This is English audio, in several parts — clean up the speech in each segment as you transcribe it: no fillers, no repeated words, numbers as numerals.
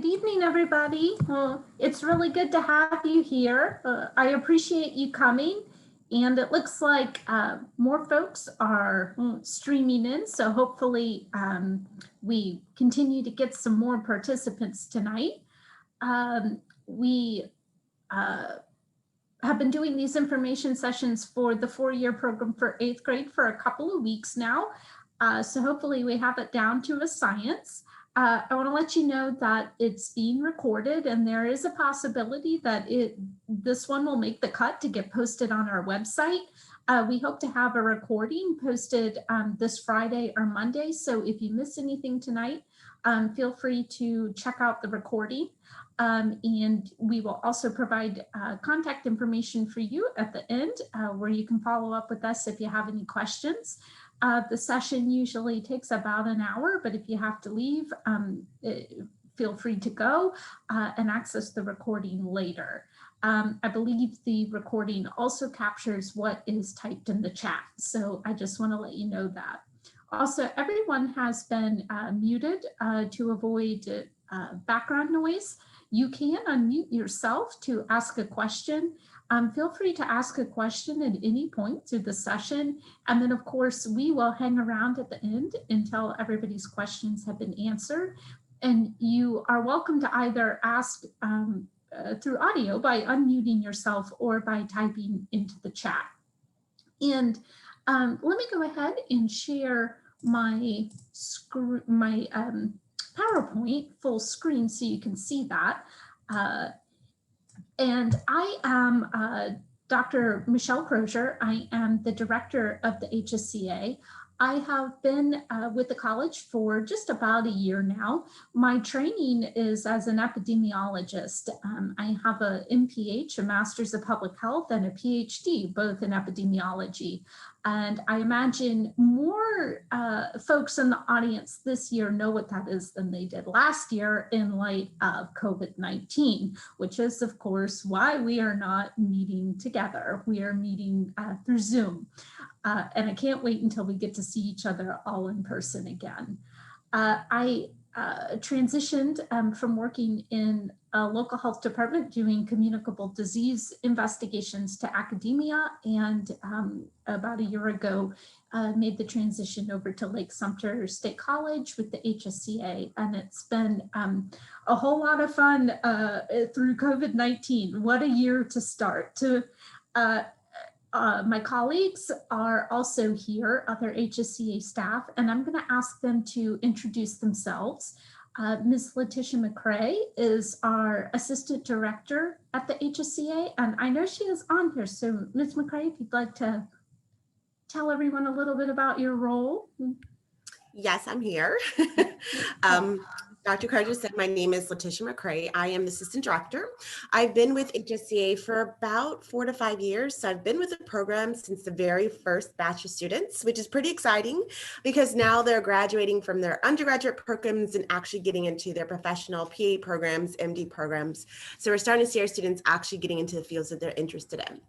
Good evening, everybody. It's really good to have you here. I appreciate you coming, and it looks like more folks are streaming in, so hopefully we continue to get some more participants tonight. We have been doing these information sessions for the 4-year program for 8th grade for a couple of weeks now, so hopefully we have it down to a science. I want to let you know that it's being recorded, and there is a possibility that this one will make the cut to get posted on our website. We hope to have a recording posted this Friday or Monday, so if you miss anything tonight, feel free to check out the recording. And we will also provide contact information for you at the end where you can follow up with us if you have any questions. The session usually takes about an hour, but if you have to leave, feel free to go and access the recording later. I believe the recording also captures what is typed in the chat, so I just want to let you know that. Also, everyone has been muted to avoid background noise. You can unmute yourself to ask a question. Feel free to ask a question at any point through the session. And then of course, we will hang around at the end until everybody's questions have been answered. And you are welcome to either ask through audio by unmuting yourself or by typing into the chat. And let me go ahead and share my PowerPoint full screen so you can see that. And I am Dr. Michelle Crozier. I am the director of the HSCA. I have been with the college for just about a year now. My training is as an epidemiologist. I have a MPH, a Master's of Public Health, and a PhD, both in epidemiology. And I imagine more folks in the audience this year know what that is than they did last year in light of COVID-19, which is, of course, why we are not meeting together. We are meeting through Zoom. And I can't wait until we get to see each other all in person again. I transitioned from working in a local health department doing communicable disease investigations to academia, and about a year ago made the transition over to Lake-Sumter State College with the HSCA, and it's been a whole lot of fun through COVID-19. What a year to start. My colleagues are also here, other HSCA staff, and I'm going to ask them to introduce themselves. Ms. Letitia McCrae is our assistant director at the HSCA, and I know she is on here. So Ms. McCrae, if you'd like to tell everyone a little bit about your role. Yes, I'm here. Dr. Carter said my name is Letitia McCrae. I am the assistant director. I've been with HSCA for about 4 to 5 years. So I've been with the program since the very first batch of students, which is pretty exciting because now they're graduating from their undergraduate programs and actually getting into their professional PA programs, MD programs. So we're starting to see our students actually getting into the fields that they're interested in.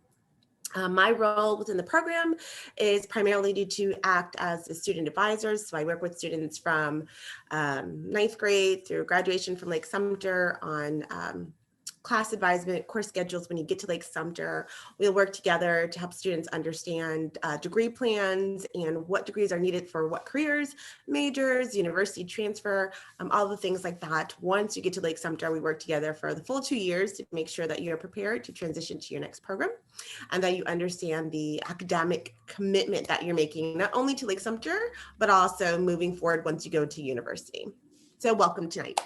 My role within the program is primarily to act as a student advisor. So I work with students from 9th grade through graduation from Lake-Sumter on class advisement, course schedules. When you get to Lake-Sumter, we'll work together to help students understand degree plans and what degrees are needed for what careers, majors, university transfer, all the things like that. Once you get to Lake-Sumter, we work together for the full 2 years to make sure that you're prepared to transition to your next program and that you understand the academic commitment that you're making, not only to Lake-Sumter, but also moving forward once you go to university. So welcome tonight.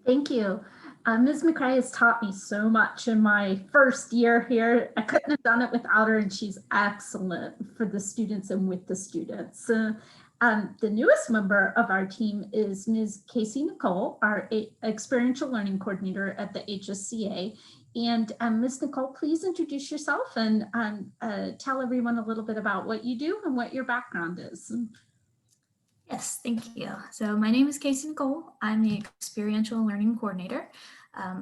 Thank you. Ms. McCrae has taught me so much in my first year here. I couldn't have done it without her, and she's excellent for the students and with the students. The newest member of our team is Ms. Casey Nicole, our experiential learning coordinator at the HSCA. And Ms. Nicole, please introduce yourself and tell everyone a little bit about what you do and what your background is. Yes, thank you. So my name is Casey Nicole. I'm the experiential learning coordinator.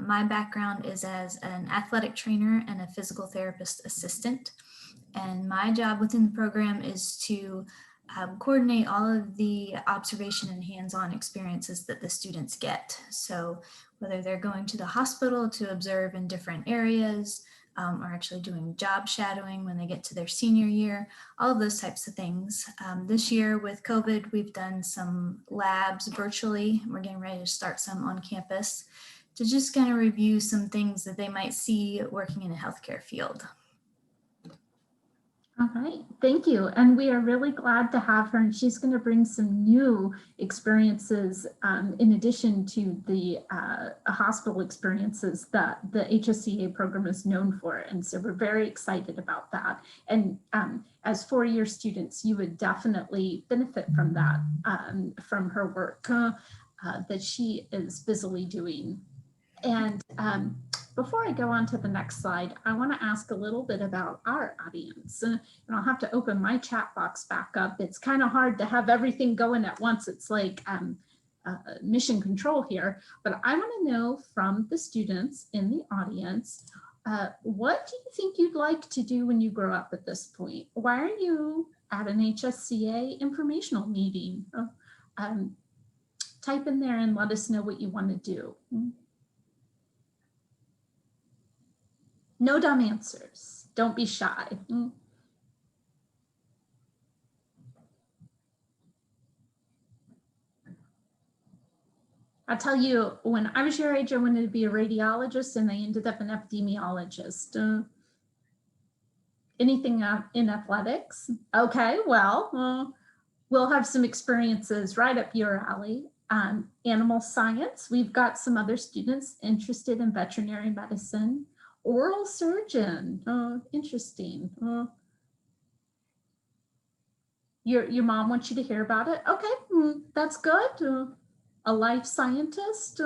My background is as an athletic trainer and a physical therapist assistant. And my job within the program is to coordinate all of the observation and hands-on experiences that the students get. So whether they're going to the hospital to observe in different areas, or actually doing job shadowing when they get to their senior year, all of those types of things. This year with COVID, we've done some labs virtually. We're getting ready to start some on campus to just kind of review some things that they might see working in a healthcare field. All right, thank you. And we are really glad to have her, and she's going to bring some new experiences in addition to the hospital experiences that the HSCA program is known for. And so we're very excited about that. And as four-year students, you would definitely benefit from that, from her work that she is busily doing. And before I go on to the next slide, I want to ask a little bit about our audience. And I'll have to open my chat box back up. It's kind of hard to have everything going at once. It's like mission control here. But I want to know from the students in the audience, what do you think you'd like to do when you grow up at this point? Why are you at an HSCA informational meeting? Type in there and let us know what you want to do. No dumb answers. Don't be shy. I'll tell you, when I was your age, I wanted to be a radiologist and I ended up an epidemiologist. Anything in athletics? Okay, well, we'll have some experiences right up your alley. Animal science, we've got some other students interested in veterinary medicine. Oral surgeon, interesting. Your mom wants you to hear about it. Okay, that's good. A life scientist,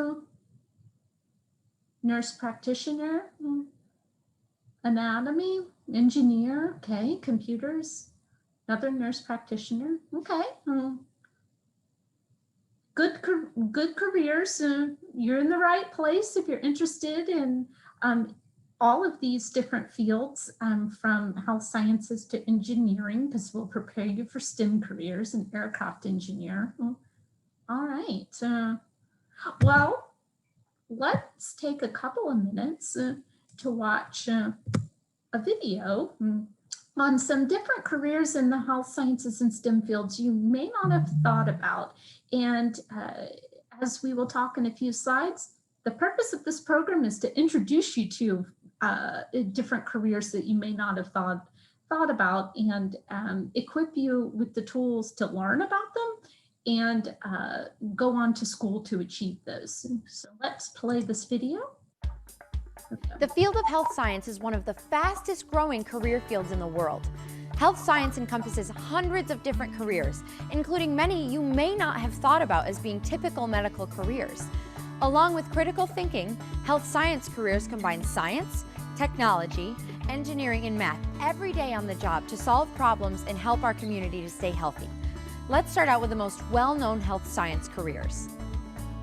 nurse practitioner, anatomy, engineer, okay, computers, another nurse practitioner, okay. Good careers. You're in the right place if you're interested in all of these different fields, from health sciences to engineering, because we'll prepare you for STEM careers and aircraft engineer. All right. Well, let's take a couple of minutes to watch a video on some different careers in the health sciences and STEM fields you may not have thought about. And as we will talk in a few slides, the purpose of this program is to introduce you to different careers that you may not have thought about, and equip you with the tools to learn about them and go on to school to achieve those. So let's play this video. The field of health science is one of the fastest growing career fields in the world. Health science encompasses hundreds of different careers, including many you may not have thought about as being typical medical careers. Along with critical thinking, health science careers combine science, technology, engineering, and math every day on the job to solve problems and help our community to stay healthy. Let's start out with the most well-known health science careers.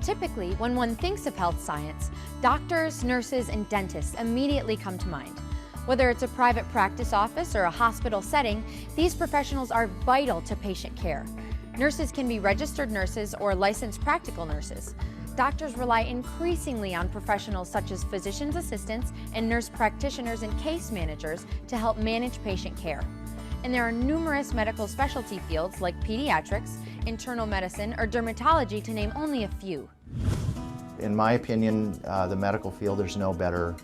Typically, when one thinks of health science, doctors, nurses, and dentists immediately come to mind. Whether it's a private practice office or a hospital setting, these professionals are vital to patient care. Nurses can be registered nurses or licensed practical nurses. Doctors rely increasingly on professionals such as physician's assistants and nurse practitioners and case managers to help manage patient care. And there are numerous medical specialty fields like pediatrics, internal medicine, or dermatology, to name only a few. In my opinion, the medical field, there's no better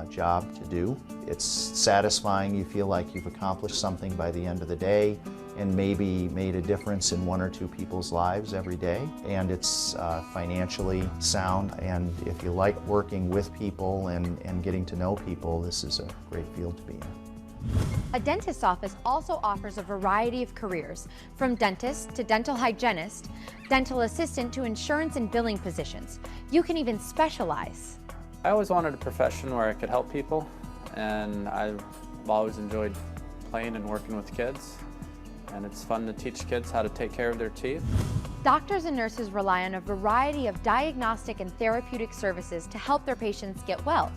job to do. It's satisfying. You feel like you've accomplished something by the end of the day and maybe made a difference in one or two people's lives every day. And it's financially sound. And if you like working with people and getting to know people, this is a great field to be in. A dentist's office also offers a variety of careers, from dentist to dental hygienist, dental assistant to insurance and billing positions. You can even specialize. I always wanted a profession where I could help people, and I've always enjoyed playing and working with kids. And it's fun to teach kids how to take care of their teeth. Doctors and nurses rely on a variety of diagnostic and therapeutic services to help their patients get well.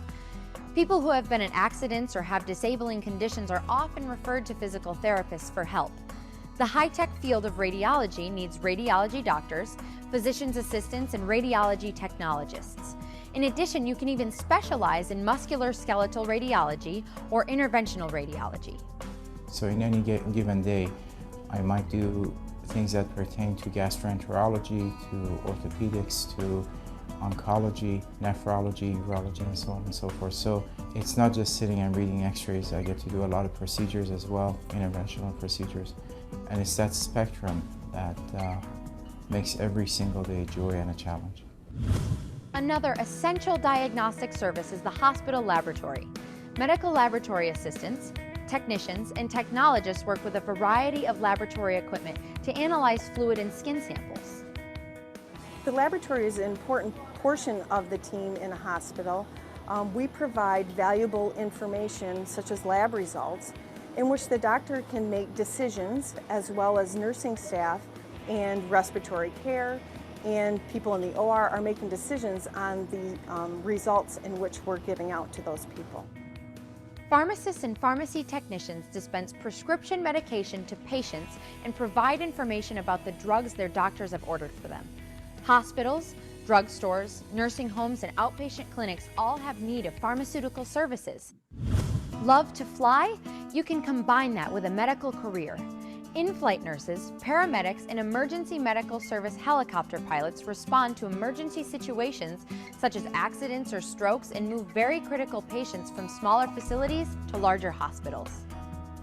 People who have been in accidents or have disabling conditions are often referred to physical therapists for help. The high-tech field of radiology needs radiology doctors, physician's assistants, and radiology technologists. In addition, you can even specialize in musculoskeletal radiology or interventional radiology. So in any given day, I might do things that pertain to gastroenterology, to orthopedics, to oncology, nephrology, urology, and so on and so forth. So it's not just sitting and reading x-rays. I get to do a lot of procedures as well, interventional procedures. And it's that spectrum that makes every single day a joy and a challenge. Another essential diagnostic service is the hospital laboratory. Medical laboratory assistants, technicians, and technologists work with a variety of laboratory equipment to analyze fluid and skin samples. The laboratory is an important portion of the team in a hospital. We provide valuable information such as lab results in which the doctor can make decisions, as well as nursing staff and respiratory care and people in the OR are making decisions on the results in which we're giving out to those people. Pharmacists and pharmacy technicians dispense prescription medication to patients and provide information about the drugs their doctors have ordered for them. Hospitals, drugstores, nursing homes, and outpatient clinics all have need of pharmaceutical services. Love to fly? You can combine that with a medical career. In-flight nurses, paramedics, and emergency medical service helicopter pilots respond to emergency situations such as accidents or strokes and move very critical patients from smaller facilities to larger hospitals.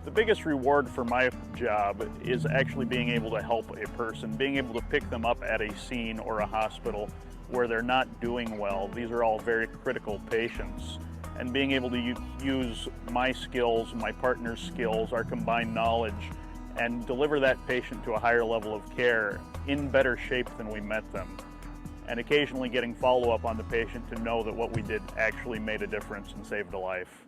The biggest reward for my job is actually being able to help a person, being able to pick them up at a scene or a hospital where they're not doing well. These are all very critical patients. And being able to use my skills, my partner's skills, our combined knowledge, and deliver that patient to a higher level of care in better shape than we met them. And occasionally getting follow-up on the patient to know that what we did actually made a difference and saved a life.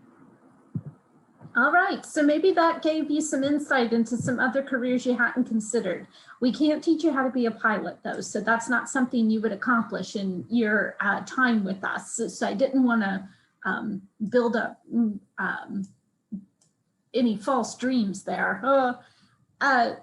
All right, so maybe that gave you some insight into some other careers you hadn't considered. We can't teach you how to be a pilot though, so that's not something you would accomplish in your time with us. So I didn't want to build up any false dreams there.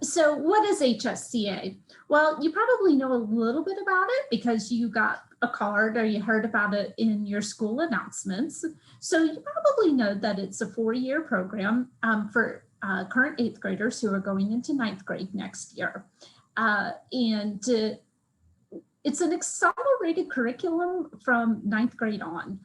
So what is HSCA? Well, you probably know a little bit about it because you got a card or you heard about it in your school announcements. So you probably know that it's a 4-year program for current 8th graders who are going into 9th grade next year. It's an accelerated curriculum from 9th grade on,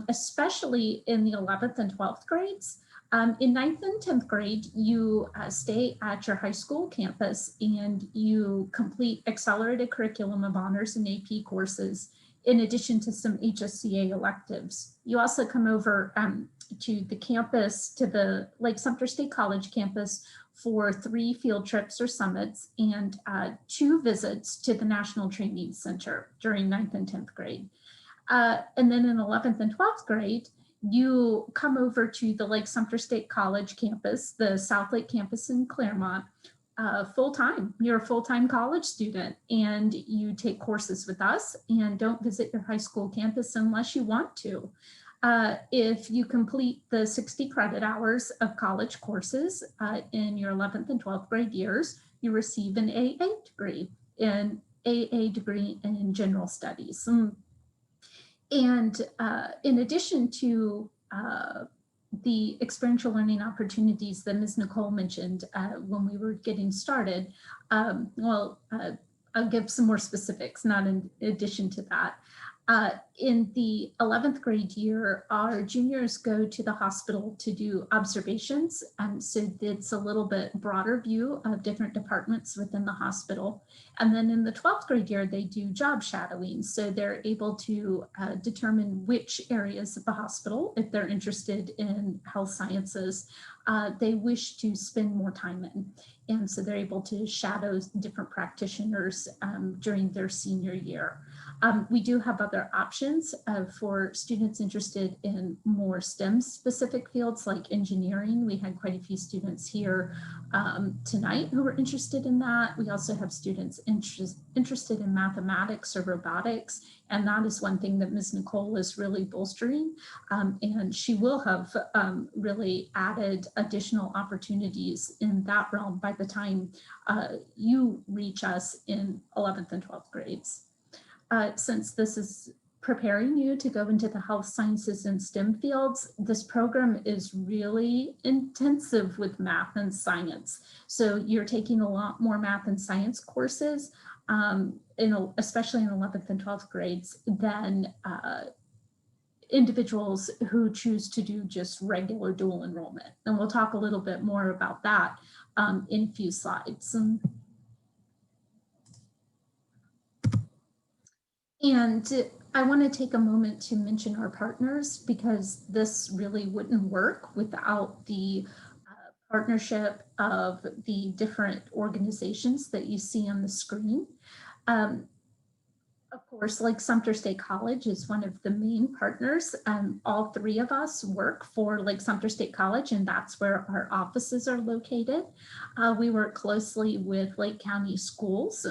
especially in the 11th and 12th grades. In 9th and 10th grade, you stay at your high school campus and you complete accelerated curriculum of honors and AP courses, in addition to some HSCA electives. You also come over to the campus, to the Lake-Sumter State College campus for 3 field trips or summits and 2 visits to the National Training Center during 9th and 10th grade. And then in 11th and 12th grade, you come over to the Lake-Sumter State College campus, the South Lake campus in Claremont, full-time. You're a full-time college student and you take courses with us and don't visit your high school campus unless you want to. If you complete the 60 credit hours of college courses in your 11th and 12th grade years, you receive an AA degree in general studies. And in addition to the experiential learning opportunities that Ms. Nicole mentioned when we were getting started, I'll give some more specifics, not in addition to that. In the 11th grade year, our juniors go to the hospital to do observations. So it's a little bit broader view of different departments within the hospital. And then in the 12th grade year, they do job shadowing. So they're able to determine which areas of the hospital, if they're interested in health sciences, they wish to spend more time in. And so they're able to shadow different practitioners during their senior year. We do have other options for students interested in more STEM specific fields like engineering. We had quite a few students here tonight who were interested in that. We also have students interested in mathematics or robotics, and that is one thing that Ms. Nicole is really bolstering, and she will have really added additional opportunities in that realm by the time you reach us in 11th and 12th grades. Since this is preparing you to go into the health sciences and STEM fields, this program is really intensive with math and science. So you're taking a lot more math and science courses, especially in 11th and 12th grades, than individuals who choose to do just regular dual enrollment. And we'll talk a little bit more about that in a few slides. And I want to take a moment to mention our partners, because this really wouldn't work without the partnership of the different organizations that you see on the screen. Of course, Lake-Sumter State College is one of the main partners. All three of us work for Lake-Sumter State College, and that's where our offices are located. We work closely with Lake County Schools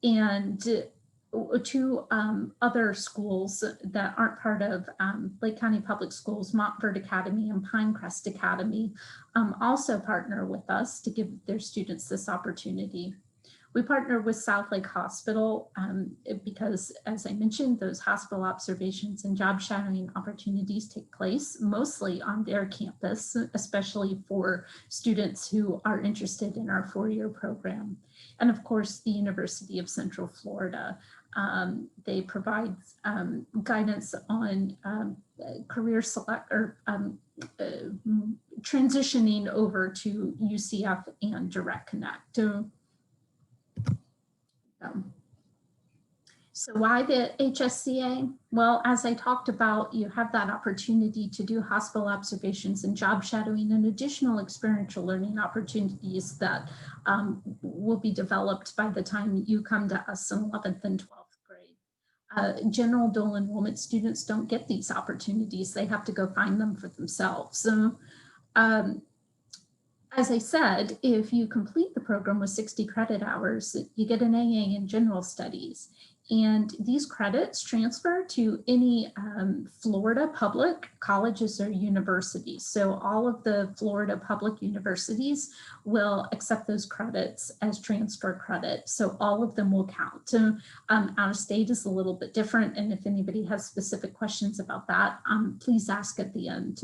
and two other schools that aren't part of Lake County Public Schools, Montford Academy and Pinecrest Academy, also partner with us to give their students this opportunity. We partner with South Lake Hospital because, as I mentioned, those hospital observations and job shadowing opportunities take place mostly on their campus, especially for students who are interested in our four-year program. And of course, the University of Central Florida. They provide guidance on career select or transitioning over to UCF and Direct Connect. So why the HSCA? Well, as I talked about, you have that opportunity to do hospital observations and job shadowing and additional experiential learning opportunities that will be developed by the time you come to us in 11th and 12th grade. General dual enrollment students don't get these opportunities. They have to go find them for themselves. So, as I said, if you complete the program with 60 credit hours, you get an AA in general studies. And these credits transfer to any Florida public colleges or universities. So all of the Florida public universities will accept those credits as transfer credit. So all of them will count. So out of state is a little bit different. And if anybody has specific questions about that, please ask at the end.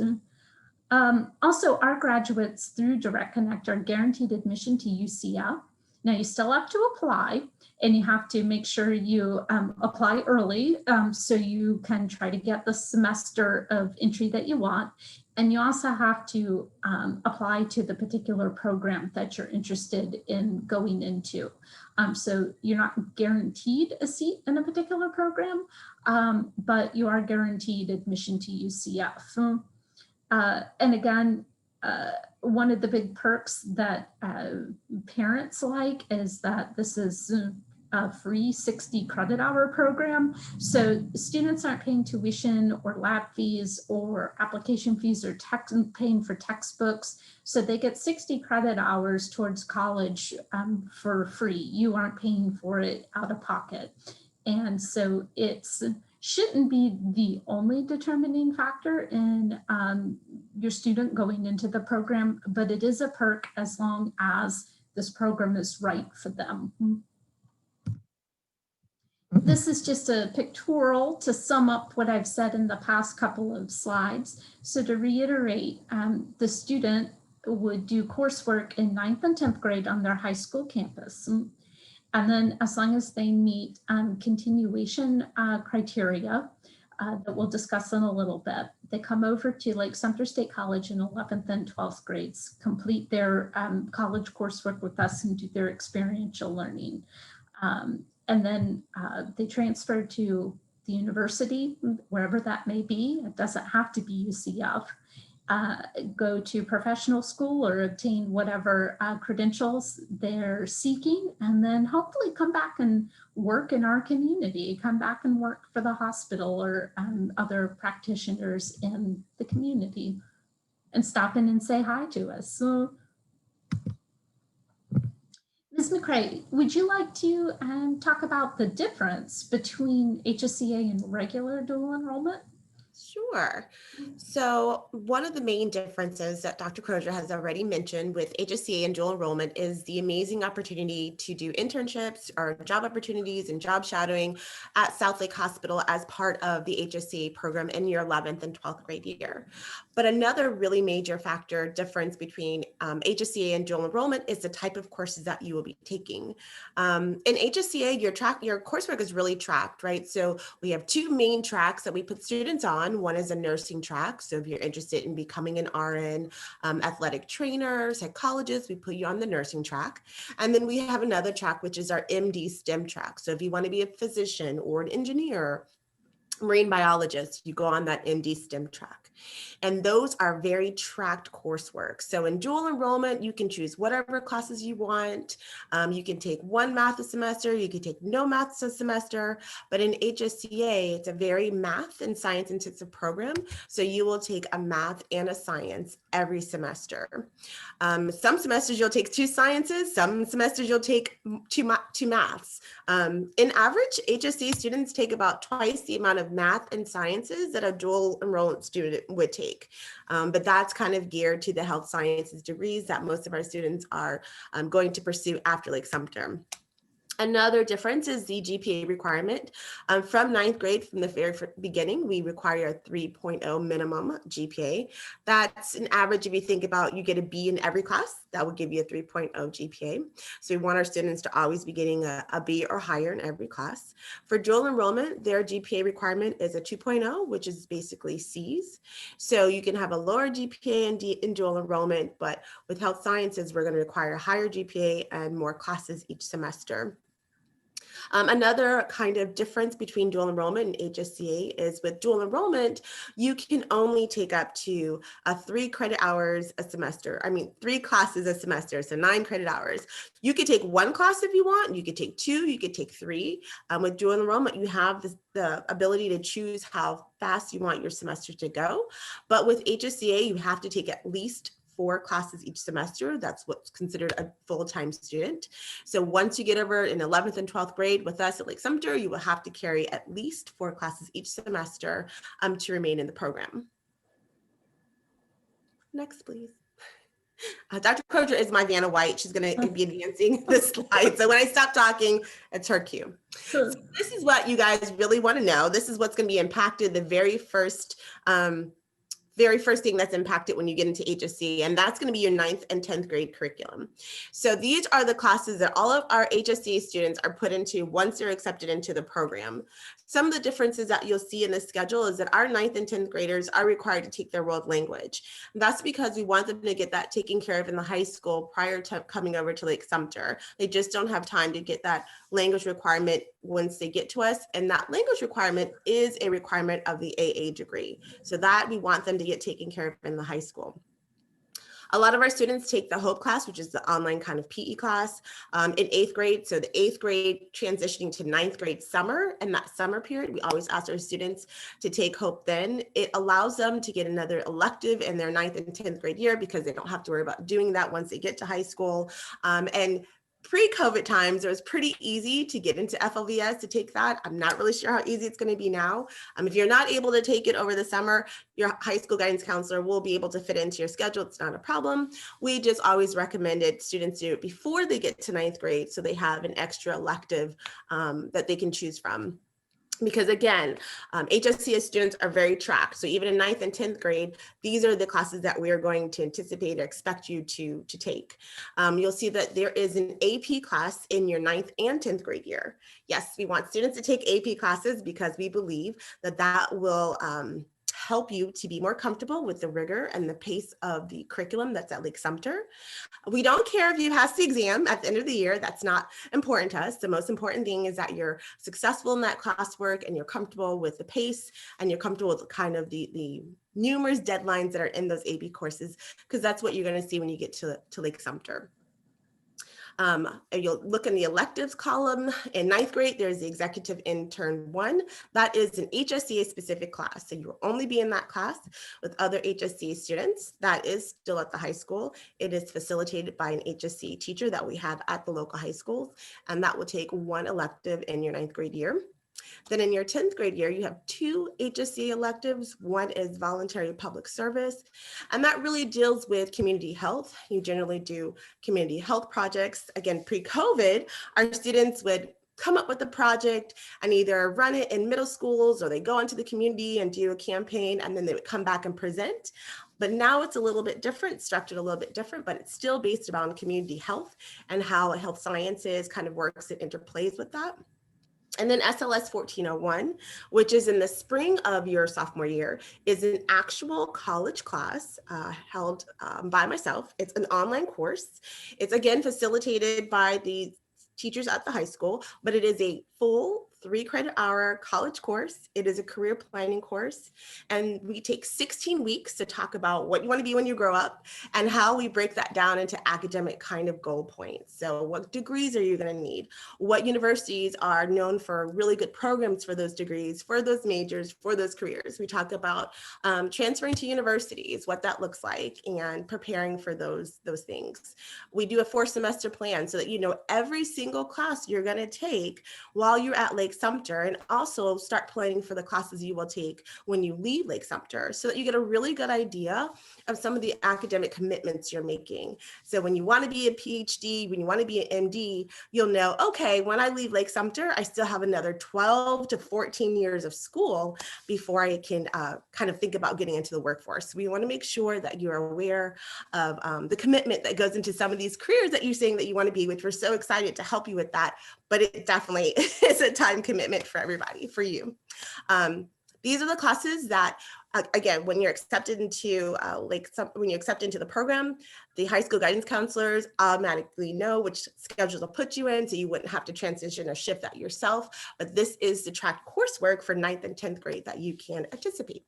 Also, our graduates through Direct Connect are guaranteed admission to UCF. Now, you still have to apply, and you have to make sure you apply early so you can try to get the semester of entry that you want. And you also have to apply to the particular program that you're interested in going into. So you're not guaranteed a seat in a particular program, but you are guaranteed admission to UCF. And again, one of the big perks that parents like is that this is a free 60 credit hour program. So students aren't paying tuition or lab fees or application fees or paying for textbooks. So they get 60 credit hours towards college for free. You aren't paying for it out of pocket. And so it's shouldn't be the only determining factor in your student going into the program, but it is a perk as long as this program is right for them. This is just a pictorial to sum up what I've said in the past couple of slides. So to reiterate, the student would do coursework in 9th and 10th grade on their high school campus. And then as long as they meet continuation criteria that we'll discuss in a little bit, they come over to Lake-Sumter State College in 11th and 12th grades, complete their college coursework with us and do their experiential learning. And then they transfer to the university, wherever that may be. It doesn't have to be UCF. go to professional school or obtain whatever credentials they're seeking, and then hopefully come back and work in our community, come back and work for the hospital or other practitioners in the community, and stop in and say hi to us. So, Ms. McCrae, would you like to talk about the difference between HSCA and regular dual enrollment? Sure. So one of the main differences that Dr. Crozier has already mentioned with HSCA and dual enrollment is the amazing opportunity to do internships or job opportunities and job shadowing at South Lake Hospital as part of the HSCA program in your 11th and 12th grade year. But another really major factor difference between HSCA and dual enrollment is the type of courses that you will be taking. In HSCA, your coursework is really tracked, right? So we have two main tracks that we put students on. One is a nursing track. So if you're interested in becoming an RN, athletic trainer, psychologist, we put you on the nursing track. And then we have another track, which is our MD STEM track. So if you want to be a physician or an engineer, marine biologist, you go on that MD STEM track. And those are very tracked coursework. So in dual enrollment, you can choose whatever classes you want. You can take one math a semester, you can take no math a semester, but in HSCA, it's a very math and science intensive program. So you will take a math and a science every semester. Some semesters you'll take 2 sciences, some semesters you'll take two maths. In average, HSCA students take about twice the amount of math and sciences that a dual enrollment student would take. But that's kind of geared to the health sciences degrees that most of our students are going to pursue after Lake-Sumter. Another difference is the GPA requirement. From 9th grade, from the very beginning, we require a 3.0 minimum GPA. That's an average. If you think about, you get a B in every class, that would give you a 3.0 GPA. So we want our students to always be getting a B or higher in every class. For dual enrollment, their GPA requirement is a 2.0, which is basically C's. So you can have a lower GPA in dual enrollment, but with health sciences, we're going to require a higher GPA and more classes each semester. Another kind of difference between dual enrollment and HSCA is with dual enrollment, you can only take up to 3 credit hours a semester. 3 classes a semester, so 9 credit hours. You could take 1 class if you want, you could take 2, you could take 3. With dual enrollment, you have the ability to choose how fast you want your semester to go. But with HSCA, you have to take at least 4 classes each semester. That's what's considered a full-time student. So once you get over in 11th and 12th grade with us at Lake-Sumter, you will have to carry at least 4 classes each semester to remain in the program. Next, please. Dr. Crozier is my Vanna White. She's going to be advancing the slides. So when I stop talking, it's her cue. So this is what you guys really want to know. This is what's going to be impacted the very first thing that's impacted when you get into HSC, and that's going to be your 9th and 10th grade curriculum. So these are the classes that all of our HSC students are put into once they're accepted into the program. Some of the differences that you'll see in the schedule is that our 9th and 10th graders are required to take their world language. And that's because we want them to get that taken care of in the high school prior to coming over to Lake-Sumter. They just don't have time to get that language requirement once they get to us. And that language requirement is a requirement of the AA degree. So that we want them to get taken care of in the high school. A lot of our students take the HOPE class, which is the online kind of PE class in 8th grade. So the 8th grade transitioning to 9th grade summer, and that summer period, we always ask our students to take HOPE then. It allows them to get another elective in their 9th and 10th grade year because they don't have to worry about doing that once they get to high school. And pre-COVID times, it was pretty easy to get into FLVS to take that. I'm not really sure how easy it's going to be now. If you're not able to take it over the summer, your high school guidance counselor will be able to fit into your schedule. It's not a problem. We just always recommended students do it before they get to 9th grade so they have an extra elective that they can choose from. Because again, HSCA students are very tracked. So even in 9th and 10th grade, these are the classes that we are going to anticipate or expect you to take. You'll see that there is an AP class in your 9th and 10th grade year. Yes, we want students to take AP classes because we believe that that will help you to be more comfortable with the rigor and the pace of the curriculum that's at Lake-Sumter. We don't care if you pass the exam at the end of the year. That's not important to us. The most important thing is that you're successful in that classwork and you're comfortable with the pace and you're comfortable with kind of the numerous deadlines that are in those AB courses, because that's what you're going to see when you get to Lake-Sumter. And you'll look in the electives column. In 9th grade, there's the Executive Intern 1. That is an HSCA specific class. So you'll only be in that class with other HSCA students. That is still at the high school. It is facilitated by an HSCA teacher that we have at the local high schools. And that will take one elective in your 9th grade year. Then in your 10th grade year, you have 2 HSCA electives. One is voluntary public service, and that really deals with community health. You generally do community health projects. Again, pre-COVID, our students would come up with a project and either run it in middle schools, or they go into the community and do a campaign, and then they would come back and present. But now it's a little bit different, structured a little bit different, but it's still based around community health and how health sciences kind of works and interplays with that. And then SLS 1401, which is in the spring of your sophomore year, is an actual college class held by myself. It's an online course. It's again facilitated by the teachers at the high school, but it is a full 3-credit-hour college course. It is a career planning course, and we take 16 weeks to talk about what you want to be when you grow up and how we break that down into academic kind of goal points. So what degrees are you going to need? What universities are known for really good programs for those degrees, for those majors, for those careers? We talk about transferring to universities, what that looks like, and preparing for those things. We do a 4-semester plan so that you know every single class you're going to take while you're at Lake-Sumter, and also start planning for the classes you will take when you leave Lake-Sumter, so that you get a really good idea of some of the academic commitments you're making. So when you want to be a PhD, when you want to be an MD, you'll know, okay, when I leave Lake-Sumter, I still have another 12 to 14 years of school before I can kind of think about getting into the workforce. We want to make sure that you're aware of the commitment that goes into some of these careers that you're saying that you want to be, which we're so excited to help you with that. But it definitely is a time commitment for everybody, for you. These are the classes that, again, when you're accepted into when you accept into the program, the high school guidance counselors automatically know which schedules will put you in, so you wouldn't have to transition or shift that yourself. But this is the track coursework for 9th and 10th grade that you can anticipate.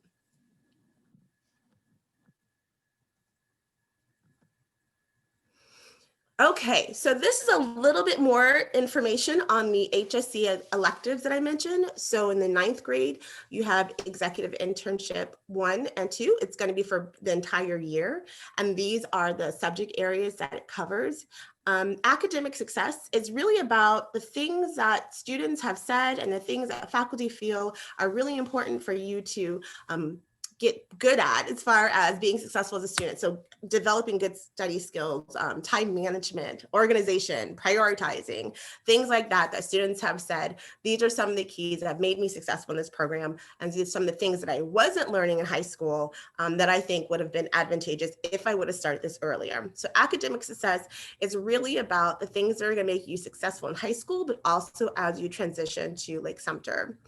Okay, so this is a little bit more information on the HSC electives that I mentioned. So in the 9th grade, you have Executive Internship 1 and 2. It's going to be for the entire year. And these are the subject areas that it covers. Academic success is really about the things that students have said and the things that faculty feel are really important for you to get good at as far as being successful as a student. So developing good study skills, time management, organization, prioritizing, things like that, that students have said, these are some of the keys that have made me successful in this program. And these are some of the things that I wasn't learning in high school that I think would have been advantageous if I would have started this earlier. So academic success is really about the things that are gonna make you successful in high school, but also as you transition to Lake-Sumter.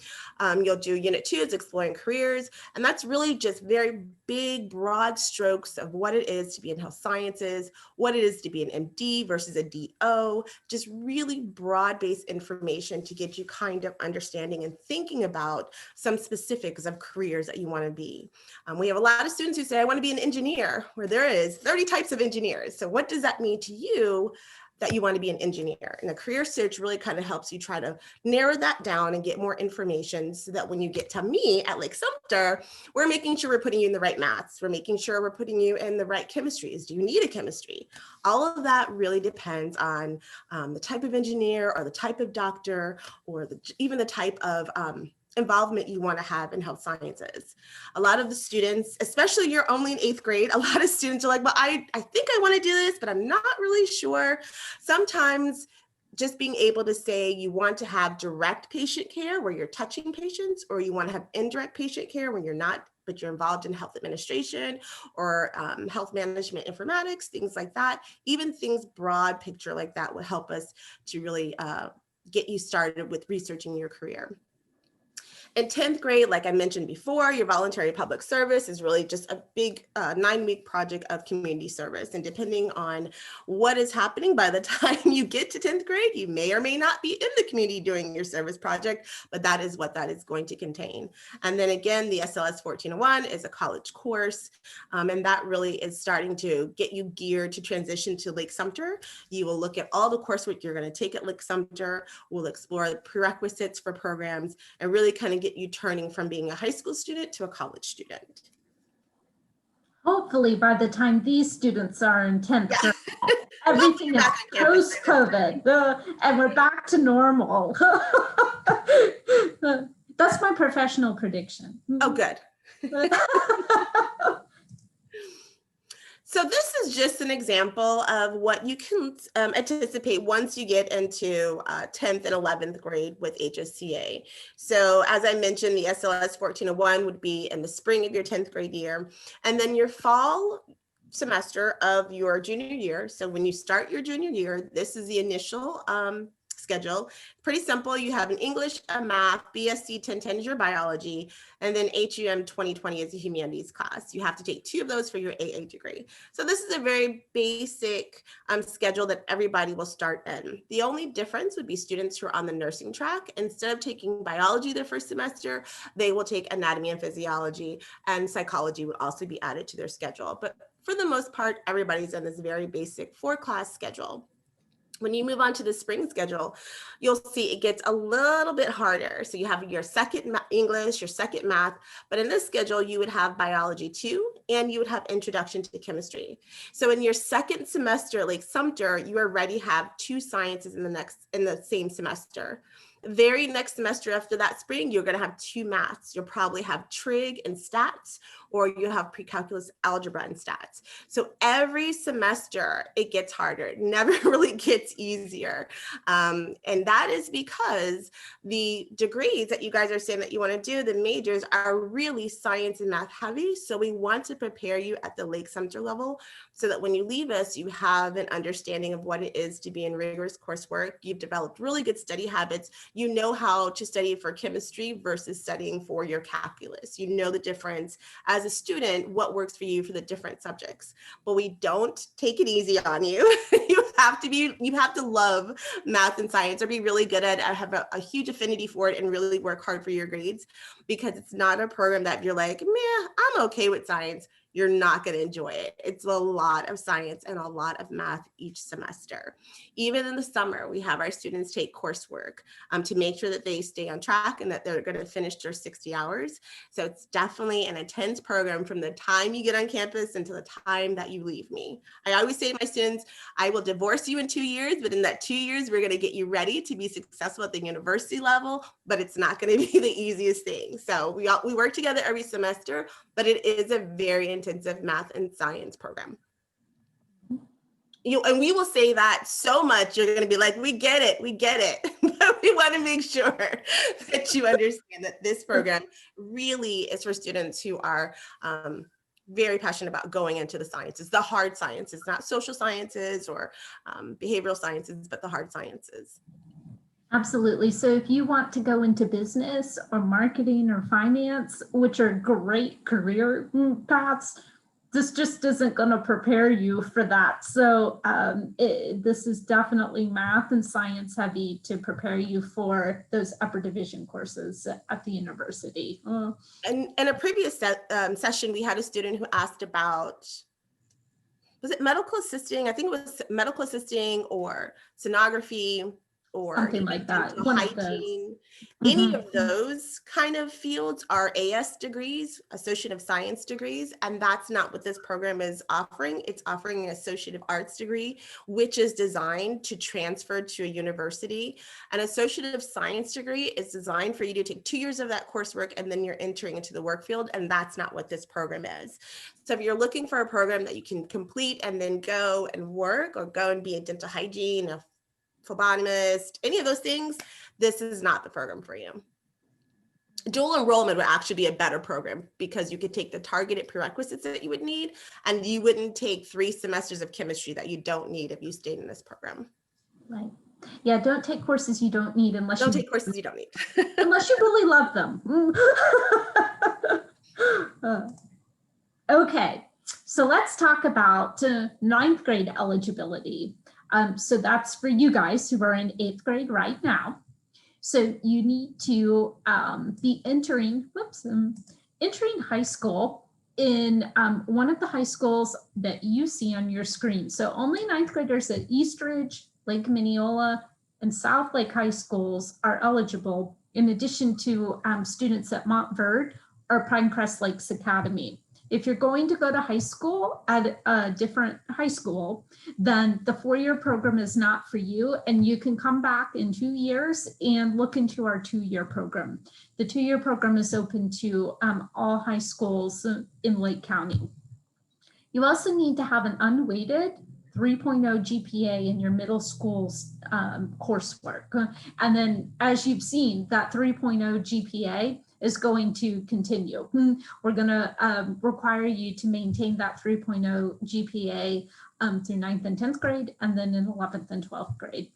You'll do Unit 2 is exploring careers, and that's really just very big, broad strokes of what it is to be in health sciences, what it is to be an MD versus a DO, just really broad-based information to get you kind of understanding and thinking about some specifics of careers that you want to be. We have a lot of students who say, I want to be an engineer, where there is 30 types of engineers. So what does that mean to you that you want to be an engineer? And the career search really kind of helps you try to narrow that down and get more information, so that when you get to me at Lake-Sumter, we're making sure we're putting you in the right maths. We're making sure we're putting you in the right chemistries. Do you need a chemistry? All of that really depends on the type of engineer or the type of doctor, or even the type of involvement you want to have in health sciences. A lot of the students, especially you're only in 8th grade, a lot of students are like, well, I think I want to do this, but I'm not really sure. Sometimes just being able to say you want to have direct patient care where you're touching patients, or you want to have indirect patient care when you're not, but you're involved in health administration or health management informatics, things like that. Even things broad picture like that will help us to really get you started with researching your career. In 10th grade, like I mentioned before, your voluntary public service is really just a big 9-week project of community service. And depending on what is happening by the time you get to 10th grade, you may or may not be in the community doing your service project, but that is what that is going to contain. And then again, the SLS 1401 is a college course, and that really is starting to get you geared to transition to Lake-Sumter. You will look at all the coursework you're going to take at Lake-Sumter. We'll explore the prerequisites for programs and really kind of get you turning from being a high school student to a college student. Hopefully by the time these students are in 10th grade, Yeah. everything is post-COVID and we're back to normal. That's my professional prediction. Oh, good. So this is just an example of what you can anticipate once you get into 10th and 11th grade with HSCA. So as I mentioned, the SLS 1401 would be in the spring of your 10th grade year, and then your fall semester of your junior year. So when you start your junior year, this is the initial schedule. Pretty simple. You have an English, a math, BSc 1010 is your biology, and then HUM 2020 is a humanities class. You have to take 2 of those for your AA degree. So this is a very basic schedule that everybody will start in. The only difference would be students who are on the nursing track. Instead of taking biology their first semester, they will take anatomy and physiology, and psychology would also be added to their schedule. But for the most part, everybody's in this very basic 4-class schedule. When you move on to the spring schedule, you'll see it gets a little bit harder. So you have your second English, your second math, but in this schedule, you would have biology 2, and you would have introduction to chemistry. So in your second semester at Lake-Sumter, you already have 2 sciences in the same semester. Very next semester after that spring, you're going to have 2 maths. You'll probably have trig and stats, or you have pre-calculus algebra and stats. So every semester it gets harder. It never really gets easier. And that is because the degrees that you guys are saying that you want to do, the majors, are really science and math heavy. So we want to prepare you at the Lake-Sumter level so that when you leave us, you have an understanding of what it is to be in rigorous coursework. You've developed really good study habits. You know how to study for chemistry versus studying for your calculus. You know the difference as a student, what works for you for the different subjects. But we don't take it easy on you. You have to love math and science, or be really good at it, have a huge affinity for it, and really work hard for your grades, because it's not a program that you're like, meh, I'm okay with science. You're not going to enjoy it. It's a lot of science and a lot of math each semester. Even in the summer, we have our students take coursework to make sure that they stay on track and that they're going to finish their 60 hours. So it's definitely an intense program from the time you get on campus until the time that you leave me. I always say to my students, I will divorce you in 2 years, but in that 2 years, we're going to get you ready to be successful at the university level, but it's not going to be the easiest thing. So we work together every semester, but it is a very intensive math and science program. And we will say that so much, you're going to be like, we get it. But we want to make sure that you understand that this program really is for students who are very passionate about going into the sciences, the hard sciences, not social sciences or behavioral sciences, but the hard sciences. Absolutely. So if you want to go into business or marketing or finance, which are great career paths, this just isn't going to prepare you for that. So this is definitely math and science heavy to prepare you for those upper division courses at the university. And in a previous session, we had a student who asked about, was it medical assisting? I think it was medical assisting or sonography, or something like that. Hygiene. Any of those kind of fields are AS degrees, Associate of Science degrees, and that's not what this program is offering. It's offering an Associate of Arts degree, which is designed to transfer to a university. An Associate of Science degree is designed for you to take 2 years of that coursework, and then you're entering into the work field, and that's not what this program is. So if you're looking for a program that you can complete and then go and work, or go and be a dental hygiene, a phlebotomist, any of those things, this is not the program for you. Dual enrollment would actually be a better program, because you could take the targeted prerequisites that you would need, and you wouldn't take 3 semesters of chemistry that you don't need if you stayed in this program. Right. Yeah, don't take courses you don't need unless Don't you take courses you don't need. unless you really love them. Okay, so let's talk about ninth grade eligibility. So that's for you guys who are in 8th grade right now. So you need to be entering high school in one of the high schools that you see on your screen. So only ninth graders at Eastridge, Lake Mineola, and South Lake High Schools are eligible, in addition to students at Montverde or Pinecrest Lakes Academy. If you're going to go to high school at a different high school, then the 4-year program is not for you, and you can come back in 2 years and look into our 2-year program. The 2-year program is open to all high schools in Lake County. You also need to have an unweighted 3.0 GPA in your middle school's coursework. And then, as you've seen, that 3.0 GPA is going to continue. We're going to require you to maintain that 3.0 GPA through 9th and 10th grade, and then in 11th and 12th grade.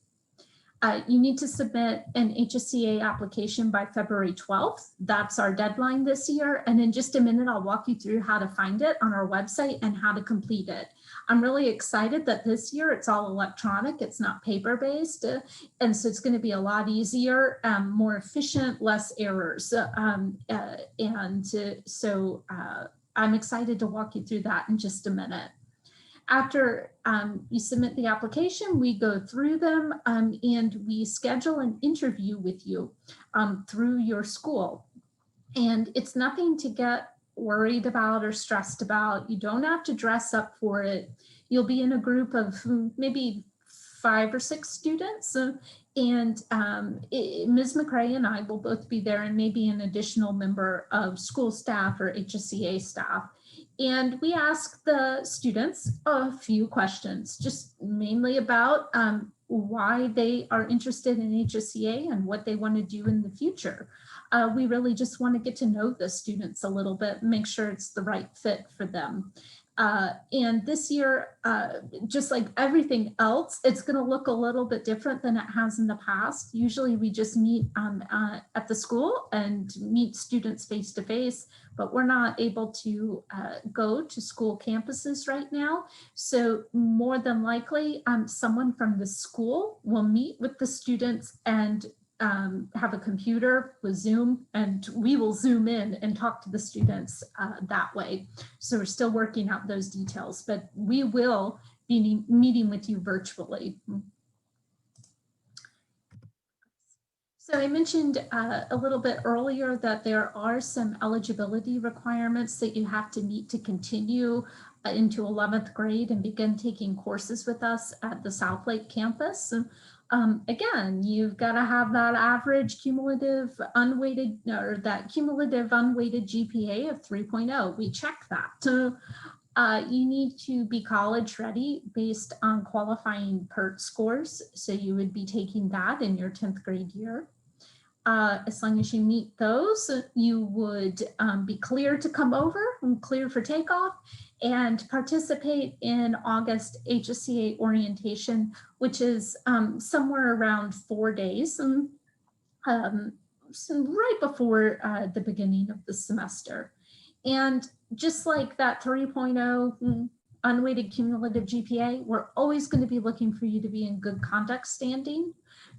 You need to submit an HSCA application by February 12th. That's our deadline this year. And in just a minute, I'll walk you through how to find it on our website and how to complete it. I'm really excited that this year it's all electronic, it's not paper-based. And so it's going to be a lot easier, more efficient, less errors. I'm excited to walk you through that in just a minute. After you submit the application, we go through them and we schedule an interview with you through your school. And it's nothing to get worried about or stressed about. You don't have to dress up for it. You'll be in a group of maybe 5 or 6 students. And Ms. McCrae and I will both be there, and maybe an additional member of school staff or HSCA staff. And we ask the students a few questions, just mainly about why they are interested in HSCA and what they want to do in the future. We really just want to get to know the students a little bit, make sure it's the right fit for them. And this year, just like everything else, it's going to look a little bit different than it has in the past. Usually we just meet at the school and meet students face to face, but we're not able to go to school campuses right now. So more than likely, someone from the school will meet with the students and have a computer with Zoom, and we will Zoom in and talk to the students that way. So we're still working out those details, but we will be meeting with you virtually. So I mentioned a little bit earlier that there are some eligibility requirements that you have to meet to continue into 11th grade and begin taking courses with us at the South Lake campus. Again, you've got to have that average cumulative unweighted, or that cumulative unweighted GPA of 3.0. We check that. You need to be college ready based on qualifying PERT scores. So you would be taking that in your 10th grade year. As long as you meet those, you would be clear to come over and clear for takeoff and participate in August HSCA orientation, which is somewhere around 4 days, so right before the beginning of the semester. And just like that 3.0 unweighted cumulative GPA, we're always going to be looking for you to be in good conduct standing.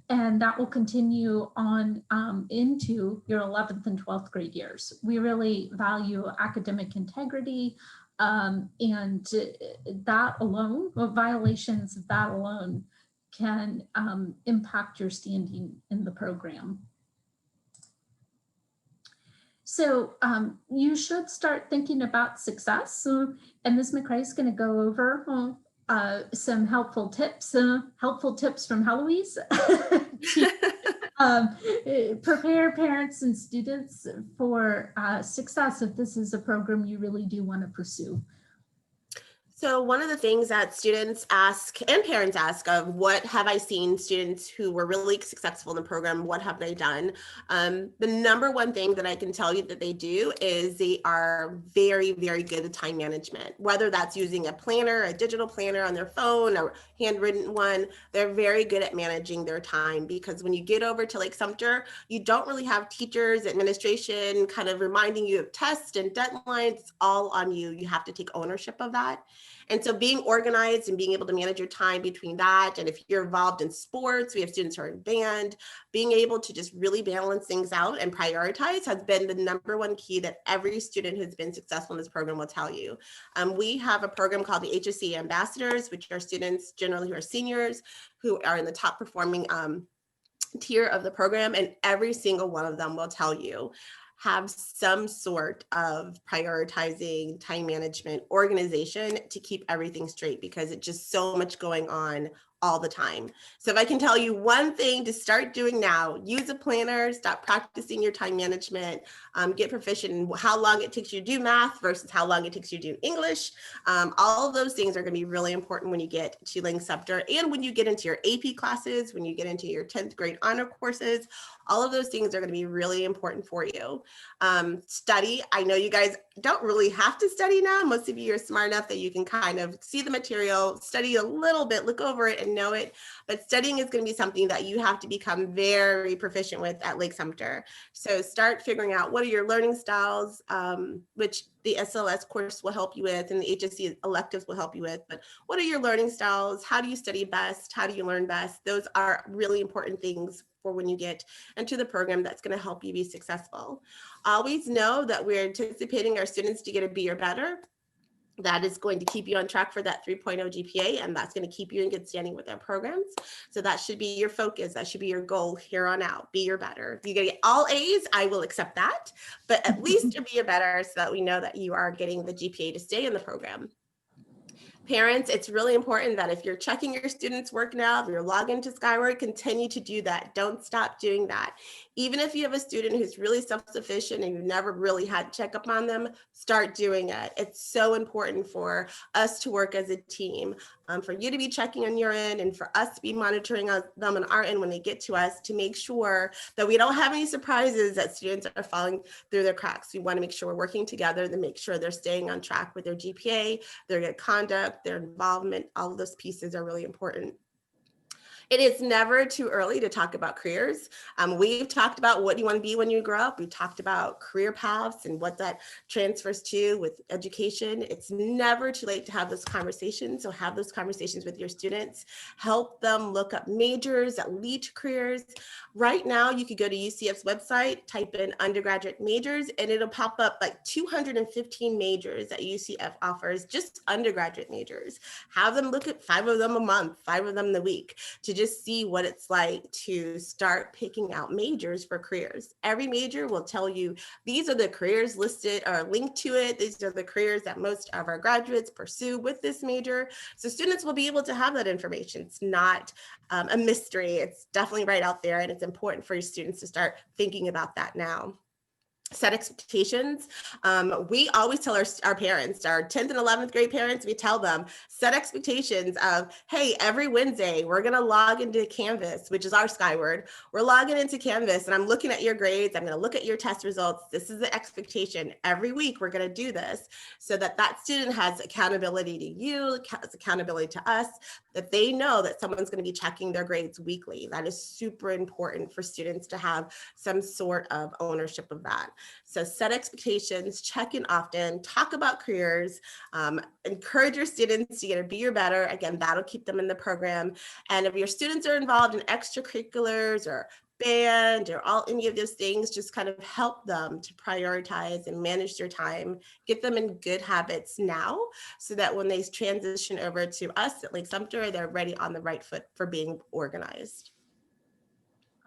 And that will continue on into your 11th and 12th grade years. We really value academic integrity, and that alone, violations of that alone can impact your standing in the program. So you should start thinking about success. And Ms. McCrae is going to go over some helpful tips from Heloise. Prepare parents and students for success if this is a program you really do want to pursue. So one of the things that students ask and parents ask of, what have I seen students who were really successful in the program, what have they done? The number one thing that I can tell you that they do is they are very, very good at time management, whether that's using a planner, a digital planner on their phone, a handwritten one. They're very good at managing their time, because when you get over to Lake-Sumter, you don't really have teachers, administration kind of reminding you of tests and deadlines. It's all on you. You have to take ownership of that. And so being organized and being able to manage your time between that, and if you're involved in sports, we have students who are in band, being able to just really balance things out and prioritize has been the number one key that every student who's been successful in this program will tell you. We have a program called the HSCA Ambassadors, which are students generally who are seniors, who are in the top performing tier of the program, and every single one of them will tell you have some sort of prioritizing, time management, organization to keep everything straight, because it's just so much going on all the time. So if I can tell you one thing to start doing now, use a planner, stop practicing your time management, get proficient in how long it takes you to do math versus how long it takes you to do English. All of those things are going to be really important when you get to Lake-Sumter, and when you get into your AP classes, when you get into your 10th grade honor courses. All of those things are going to be really important for you. Study. I know you guys don't really have to study now. Most of you are smart enough that you can kind of see the material, study a little bit, look over it and know it. But studying is going to be something that you have to become very proficient with at Lake-Sumter. So start figuring out what are your learning styles, which the SLS course will help you with, and the HSC electives will help you with. But what are your learning styles? How do you study best? How do you learn best? Those are really important things for when you get into the program that's going to help you be successful. Always know that we're anticipating our students to get a B or better. That is going to keep you on track for that 3.0 GPA, and that's going to keep you in good standing with our programs. So that should be your focus. That should be your goal here on out. Be or better. If you get all A's, I will accept that, but at least you'll be or better, so that we know that you are getting the GPA to stay in the program. Parents, it's really important that if you're checking your students' work now, if you're logging into Skyward, continue to do that. Don't stop doing that. Even if you have a student who's really self-sufficient and you've never really had to check up on them, start doing it. It's so important for us to work as a team, for you to be checking on your end, and for us to be monitoring them on our end when they get to us, to make sure that we don't have any surprises that students are falling through the cracks. We want to make sure we're working together to make sure they're staying on track with their GPA, their good conduct, their involvement. All of those pieces are really important. It is never too early to talk about careers. We've talked about what you want to be when you grow up. We've talked about career paths and what that transfers to with education. It's never too late to have those conversations. So have those conversations with your students. Help them look up majors that lead to careers. Right now, you could go to UCF's website, type in undergraduate majors, and it'll pop up like 215 majors that UCF offers, just undergraduate majors. Have them look at 5 of them a month, 5 of them a week, to just see what it's like to start picking out majors for careers. Every major will tell you, these are the careers listed or linked to it. These are the careers that most of our graduates pursue with this major. So students will be able to have that information. It's not a mystery. It's definitely right out there, and it's important for your students to start thinking about that now. Set expectations. We always tell our parents, our 10th and 11th grade parents, we tell them, set expectations of, hey, every Wednesday, we're going to log into Canvas, which is our Skyward. We're logging into Canvas, and I'm looking at your grades. I'm going to look at your test results. This is the expectation. Every week, we're going to do this, so that that student has accountability to you, has accountability to us, that they know that someone's going to be checking their grades weekly. That is super important for students to have some sort of ownership of that. So set expectations, check in often, talk about careers, encourage your students to get a B or better. Again, that'll keep them in the program. And if your students are involved in extracurriculars or band or any of those things, just kind of help them to prioritize and manage their time, get them in good habits now, so that when they transition over to us at Lake-Sumter, they're ready on the right foot for being organized.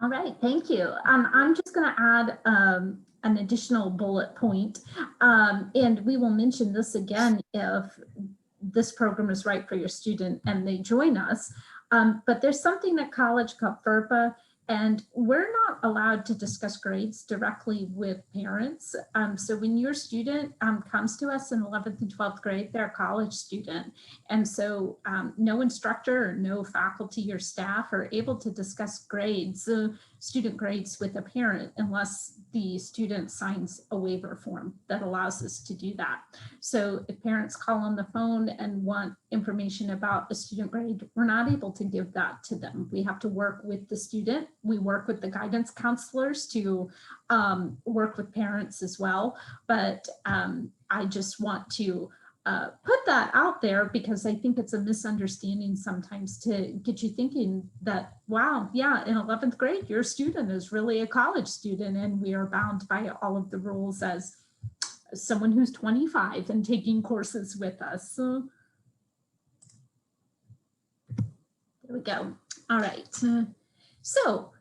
All right, thank you. I'm just going to add an additional bullet point, and we will mention this again if this program is right for your student and they join us. But there's something at college called FERPA, And we're not allowed to discuss grades directly with parents. So when your student comes to us in 11th and 12th grade, they're a college student. And so no instructor or no faculty or staff are able to discuss grades, student grades with a parent unless the student signs a waiver form that allows us to do that. So if parents call on the phone and want information about a student grade, we're not able to give that to them. We have to work with the student. We work with the guidance counselors to work with parents as well. But I just want to put that out there because I think it's a misunderstanding sometimes to get you thinking that, wow, yeah, in 11th grade, your student is really a college student and we are bound by all of the rules as someone who's 25 and taking courses with us. So there we go. All right. So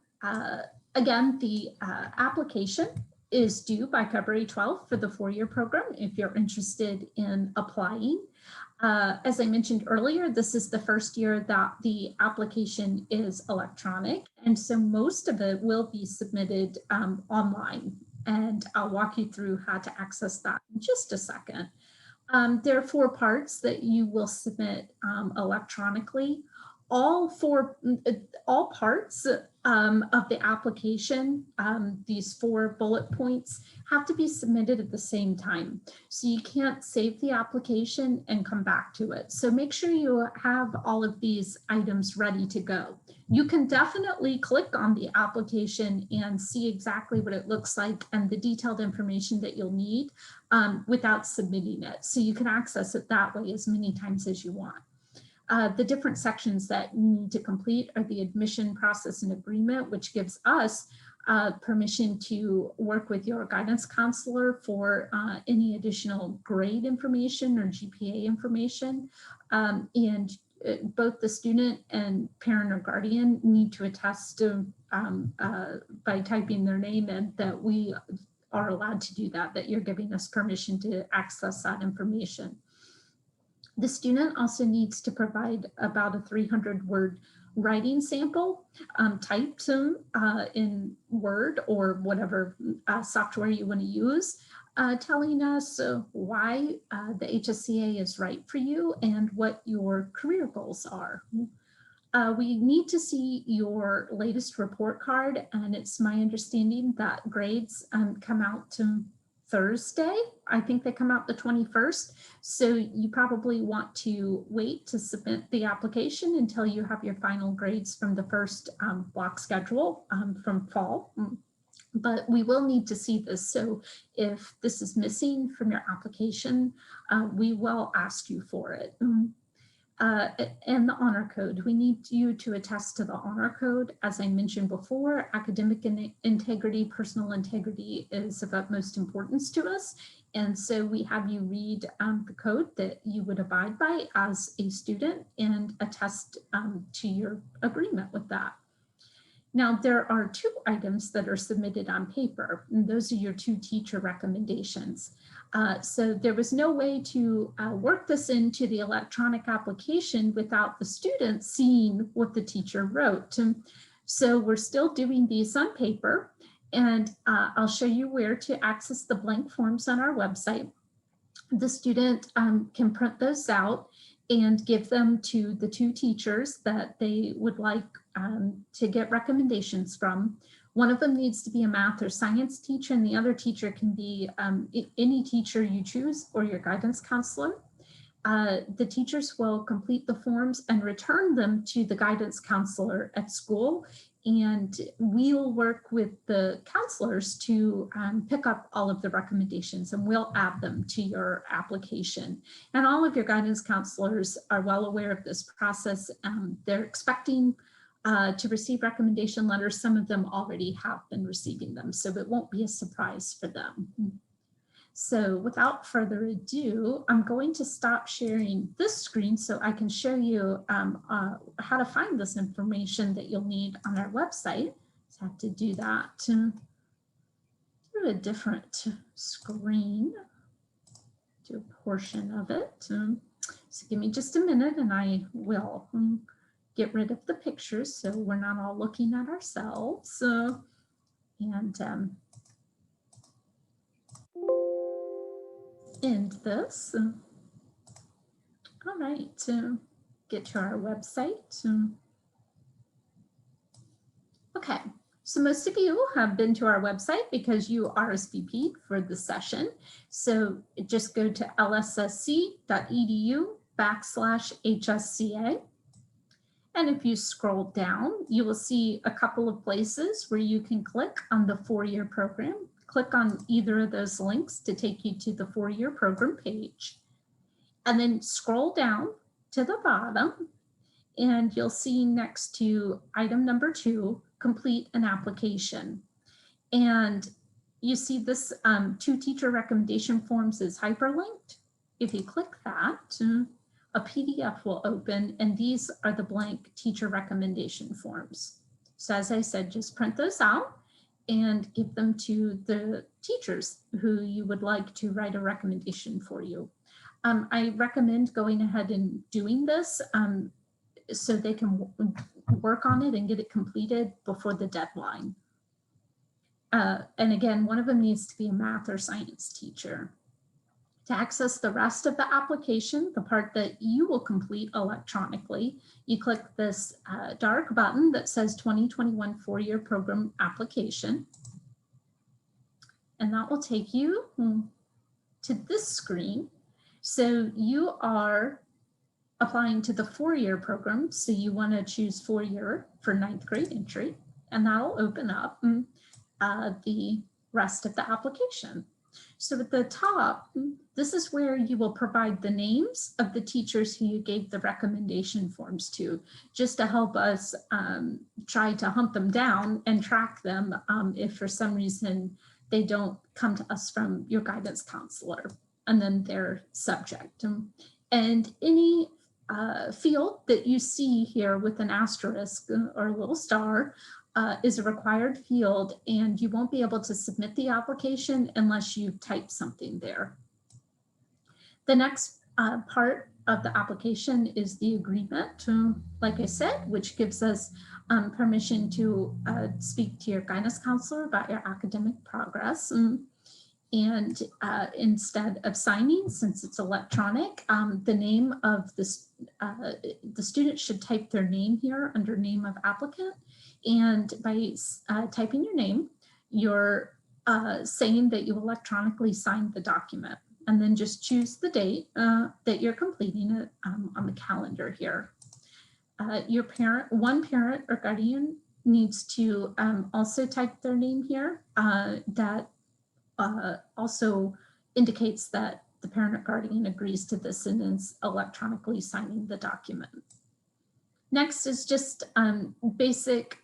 again, the application is due by February 12th for the 4-year program if you're interested in applying. As I mentioned earlier, this is the first year that the application is electronic, and so most of it will be submitted online, and I'll walk you through how to access that in just a second. There are 4 parts that you will submit electronically. All parts of the application, these 4 bullet points, have to be submitted at the same time. So you can't save the application and come back to it. So make sure you have all of these items ready to go. You can definitely click on the application and see exactly what it looks like and the detailed information that you'll need without submitting it. So you can access it that way as many times as you want. The different sections that you need to complete are the admission process and agreement, which gives us permission to work with your guidance counselor for any additional grade information or GPA information. And both the student and parent or guardian need to attest to, by typing their name in that we are allowed to do that, that you're giving us permission to access that information. The student also needs to provide about a 300-word writing sample typed in Word or whatever software you want to use, telling us why the HSCA is right for you and what your career goals are. We need to see your latest report card, and it's my understanding that grades come out Thursday. I think they come out the 21st. So you probably want to wait to submit the application until you have your final grades from the first block schedule from fall. But we will need to see this. So if this is missing from your application, we will ask you for it. And the honor code. We need you to attest to the honor code. As I mentioned before, academic integrity, personal integrity is of utmost importance to us. And so we have you read the code that you would abide by as a student and attest to your agreement with that. Now, there are 2 items that are submitted on paper, and those are your 2 teacher recommendations. So there was no way to work this into the electronic application without the student seeing what the teacher wrote. So we're still doing these on paper, and I'll show you where to access the blank forms on our website. The student can print those out and give them to the 2 teachers that they would like to get recommendations from. One of them needs to be a math or science teacher, and the other teacher can be any teacher you choose or your guidance counselor. The teachers will complete the forms and return them to the guidance counselor at school, and we'll work with the counselors to pick up all of the recommendations, and we'll add them to your application. And all of your guidance counselors are well aware of this process. They're expecting to receive recommendation letters. Some of them already have been receiving them, so it won't be a surprise for them. So without further ado, I'm going to stop sharing this screen so I can show you how to find this information that you'll need on our website. So I have to do that through a different screen, do a portion of it. So give me just a minute and I will get rid of the pictures so we're not all looking at ourselves. And end this. All right, get to our website. Okay, so most of you have been to our website because you RSVP'd for the session. So just go to lssc.edu/HSCA. And if you scroll down, you will see a couple of places where you can click on the 4-year program. Click on either of those links to take you to the 4-year program page. And then scroll down to the bottom and you'll see next to item number 2, complete an application. And you see this 2 teacher recommendation forms is hyperlinked. If you click that, a PDF will open and these are the blank teacher recommendation forms. So as I said, just print those out and give them to the teachers who you would like to write a recommendation for you. I recommend going ahead and doing this so they can work on it and get it completed before the deadline. And again, one of them needs to be a math or science teacher. To access the rest of the application, the part that you will complete electronically, you click this dark button that says 2021 4-year program application. And that will take you to this screen. So you are applying to the 4-year program. So you want to choose 4-year for 9th grade entry, and that'll open up the rest of the application. So at the top, this is where you will provide the names of the teachers who you gave the recommendation forms to, just to help us try to hunt them down and track them if for some reason they don't come to us from your guidance counselor, and then their subject. And any field that you see here with an asterisk or a little star is a required field, and you won't be able to submit the application unless you type something there. The next part of the application is the agreement, like I said, which gives us permission to speak to your guidance counselor about your academic progress. And instead of signing, since it's electronic, the name of the student should type their name here under name of applicant. And by typing your name, you're saying that you electronically signed the document, and then just choose the date that you're completing it on the calendar here. Your parent, one parent or guardian needs to also type their name here. That also indicates that the parent or guardian agrees to this and is electronically signing the document. Next is just basic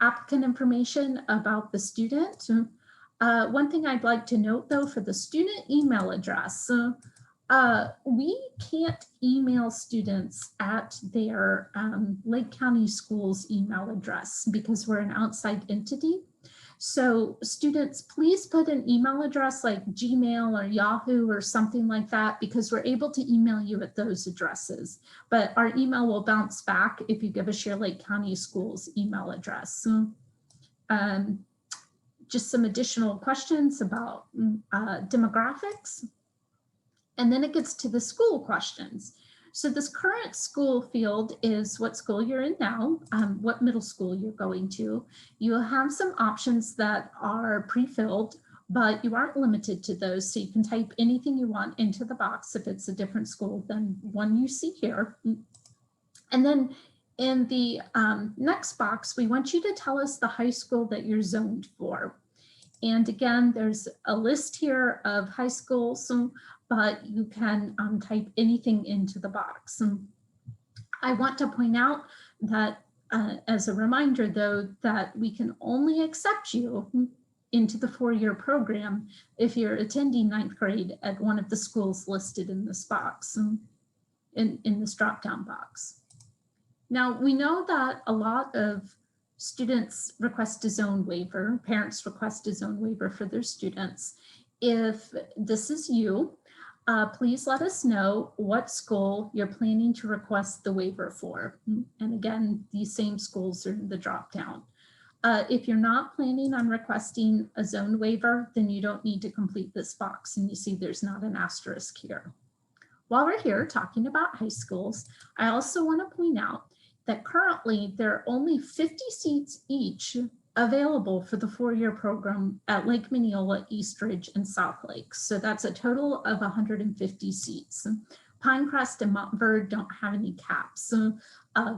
applicant information about the student. One thing I'd like to note though, for the student email address, we can't email students at their Lake County Schools email address because we're an outside entity. So students, please put an email address like Gmail or Yahoo or something like that, because we're able to email you at those addresses. But our email will bounce back if you give us your Lake County Schools email address. Just some additional questions about demographics. And then it gets to the school questions. So this current school field is what school you're in now, what middle school you're going to. You'll have some options that are pre-filled, but you aren't limited to those. So you can type anything you want into the box if it's a different school than one you see here. And then in the next box, we want you to tell us the high school that you're zoned for. And again, there's a list here of high schools, but you can type anything into the box. I want to point out that as a reminder though, that we can only accept you into the 4-year program if you're attending 9th grade at one of the schools listed in this box, in this drop-down box. Now, we know that a lot of students request a zone waiver, parents request a zone waiver for their students. If this is you, please let us know what school you're planning to request the waiver for. And again, these same schools are in the drop down. If you're not planning on requesting a zone waiver, then you don't need to complete this box, and you see there's not an asterisk here. While we're here talking about high schools, I also want to point out that currently there are only 50 seats each available for the 4-year program at Lake Mineola, Eastridge, and South Lake. So that's a total of 150 seats. Pinecrest and Montverde don't have any caps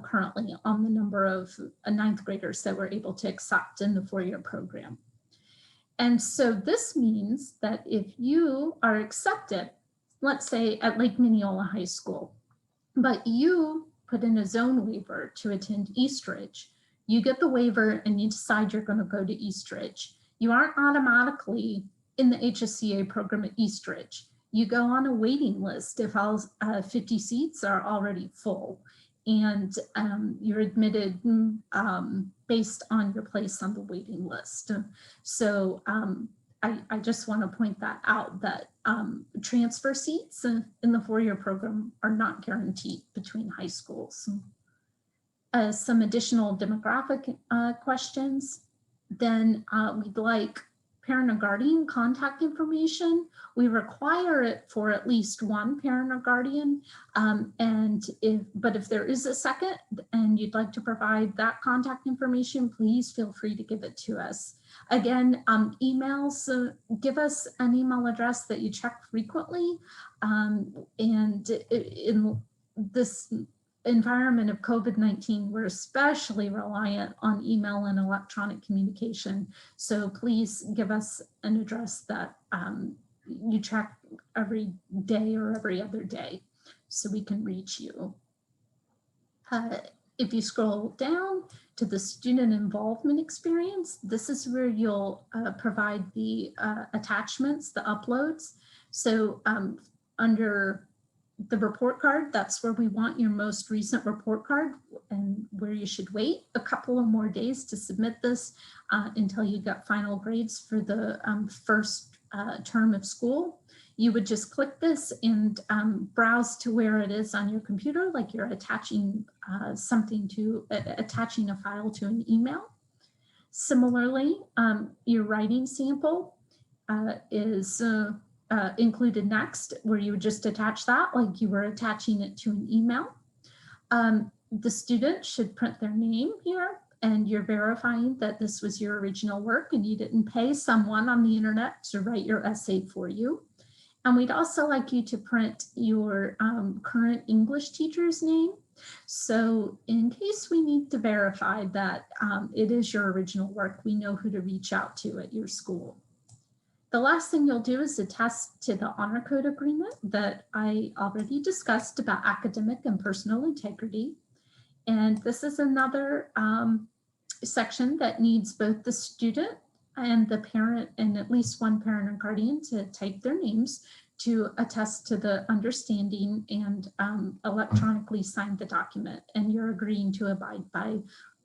currently on the number of 9th graders that we're able to accept in the 4-year program. And so this means that if you are accepted, let's say at Lake Mineola High School, but you put in a zone waiver to attend Eastridge, you get the waiver and you decide you're going to go to Eastridge. You aren't automatically in the HSCA program at Eastridge. You go on a waiting list if all 50 seats are already full, and you're admitted based on your place on the waiting list. So I just want to point that out, that transfer seats in the 4-year program are not guaranteed between high schools. Some additional demographic questions. Then we'd like parent or guardian contact information. We require it for at least one parent or guardian. But if there is a second and you'd like to provide that contact information, please feel free to give it to us. Again, emails, give us an email address that you check frequently. And in this environment of COVID-19, we're especially reliant on email and electronic communication. So please give us an address that you check every day or every other day so we can reach you. If you scroll down to the student involvement experience, this is where you'll provide the attachments, the uploads. So under the report card, that's where we want your most recent report card, and where you should wait a couple of more days to submit this until you got final grades for the first term of school. You would just click this and browse to where it is on your computer, like you're attaching something to, attaching a file to an email. Similarly, your writing sample is included next, where you would just attach that like you were attaching it to an email. The student should print their name here, and you're verifying that this was your original work and you didn't pay someone on the internet to write your essay for you. And we'd also like you to print your current English teacher's name. So in case we need to verify that it is your original work, we know who to reach out to at your school. The last thing you'll do is attest to the honor code agreement that I already discussed about academic and personal integrity. And this is another section that needs both the student and the parent, and at least one parent or guardian, to type their names to attest to the understanding and electronically sign the document. And you're agreeing to abide by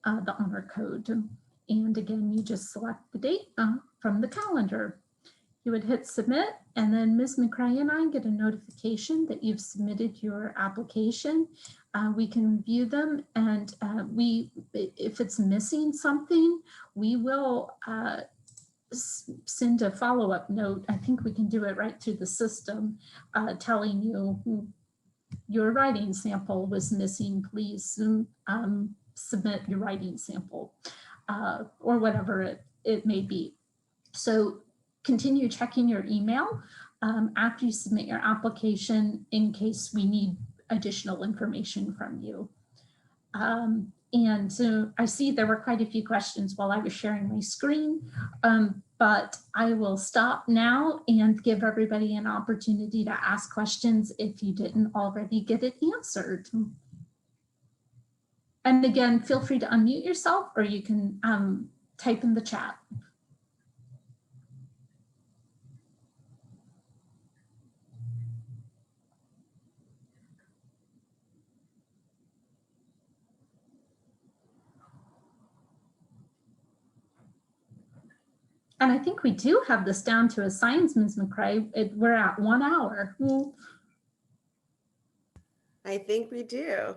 the honor code. And again, you just select the date from the calendar. You would hit submit, and then Ms. McCray and I get a notification that you've submitted your application. We can view them, and if it's missing something, we will send a follow-up note. I think we can do it right through the system, telling you your writing sample was missing. Please submit your writing sample, or whatever it may be. So continue checking your email after you submit your application in case we need additional information from you. And so I see there were quite a few questions while I was sharing my screen, but I will stop now and give everybody an opportunity to ask questions if you didn't already get it answered. And again, feel free to unmute yourself, or you can type in the chat. And I think we do have this down to a science, Ms. McCrae. We're at 1 hour. I think we do.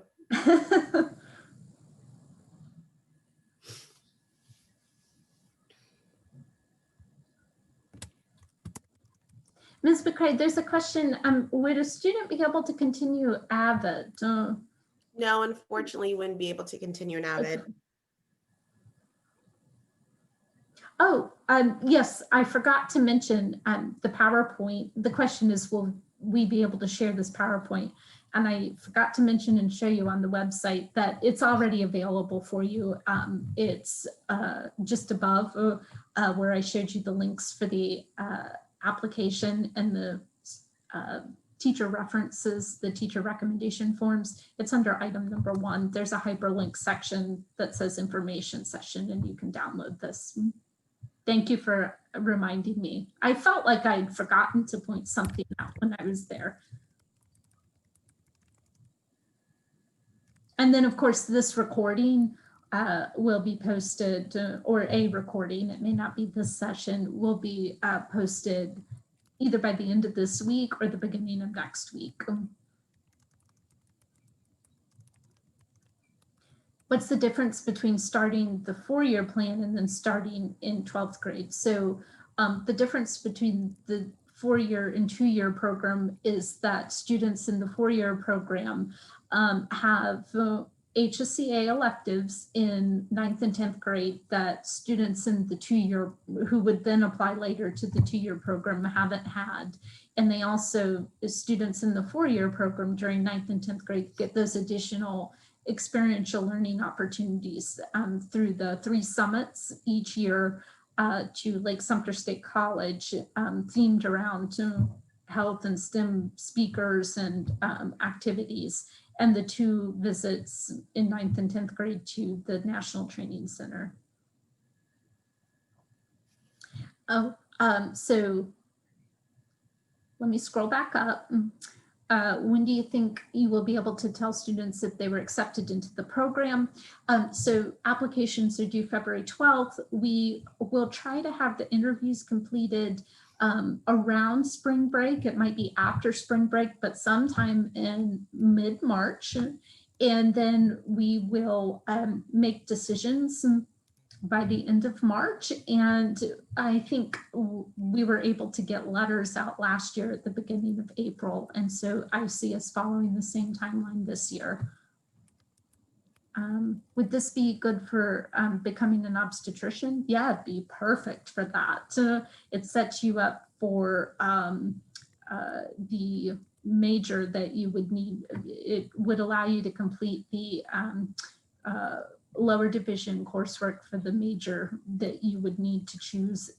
Ms. McCrae, there's a question. Would a student be able to continue AVID? No, unfortunately, you wouldn't be able to continue an AVID. Oh, yes, I forgot to mention the PowerPoint. The question is, will we be able to share this PowerPoint? And I forgot to mention and show you on the website that it's already available for you. It's just above where I showed you the links for the application and the teacher references, the teacher recommendation forms. It's under item number 1. There's a hyperlink section that says information session, and you can download this. Thank you for reminding me. I felt like I'd forgotten to point something out when I was there. And then, of course, this recording will be posted, or a recording, it may not be this session, will be posted either by the end of this week or the beginning of next week. What's the difference between starting the 4-year plan and then starting in 12th grade? So the difference between the 4-year and 2-year program is that students in the 4-year program have HSCA electives in 9th and 10th grade that students in the 2-year, who would then apply later to the 2-year program, haven't had. And they also, students in the 4-year program during 9th and 10th grade, get those additional experiential learning opportunities through the 3 summits each year to Lake-Sumter State College, themed around health and STEM speakers and activities, and the 2 visits in 9th and 10th grade to the National Training Center. Oh, so let me scroll back up. When do you think you will be able to tell students if they were accepted into the program? So applications are due February 12th. We will try to have the interviews completed around spring break. It might be after spring break, but sometime in mid-March. And then we will make decisions by the end of March. And I think we were able to get letters out last year at the beginning of April. And so I see us following the same timeline this year. Would this be good for becoming an obstetrician? Yeah, it'd be perfect for that. It sets you up for the major that you would need. It would allow you to complete the lower division coursework for the major that you would need to choose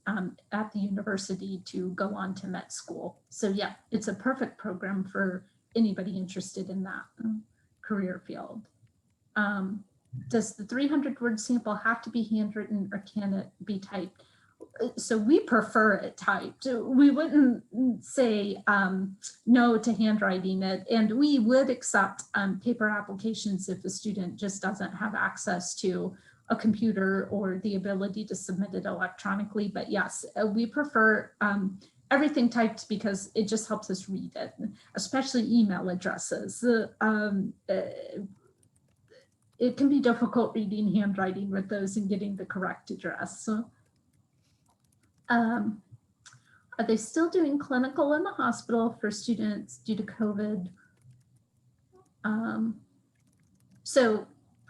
at the university to go on to med school. So yeah, it's a perfect program for anybody interested in that career field. Does the 300-word sample have to be handwritten, or can it be typed? So we prefer it typed. We wouldn't say no to handwriting it, and we would accept paper applications if a student just doesn't have access to a computer or the ability to submit it electronically. But yes, we prefer everything typed because it just helps us read it, especially email addresses. It can be difficult reading handwriting with those and getting the correct address. Are they still doing clinical in the hospital for students due to COVID? So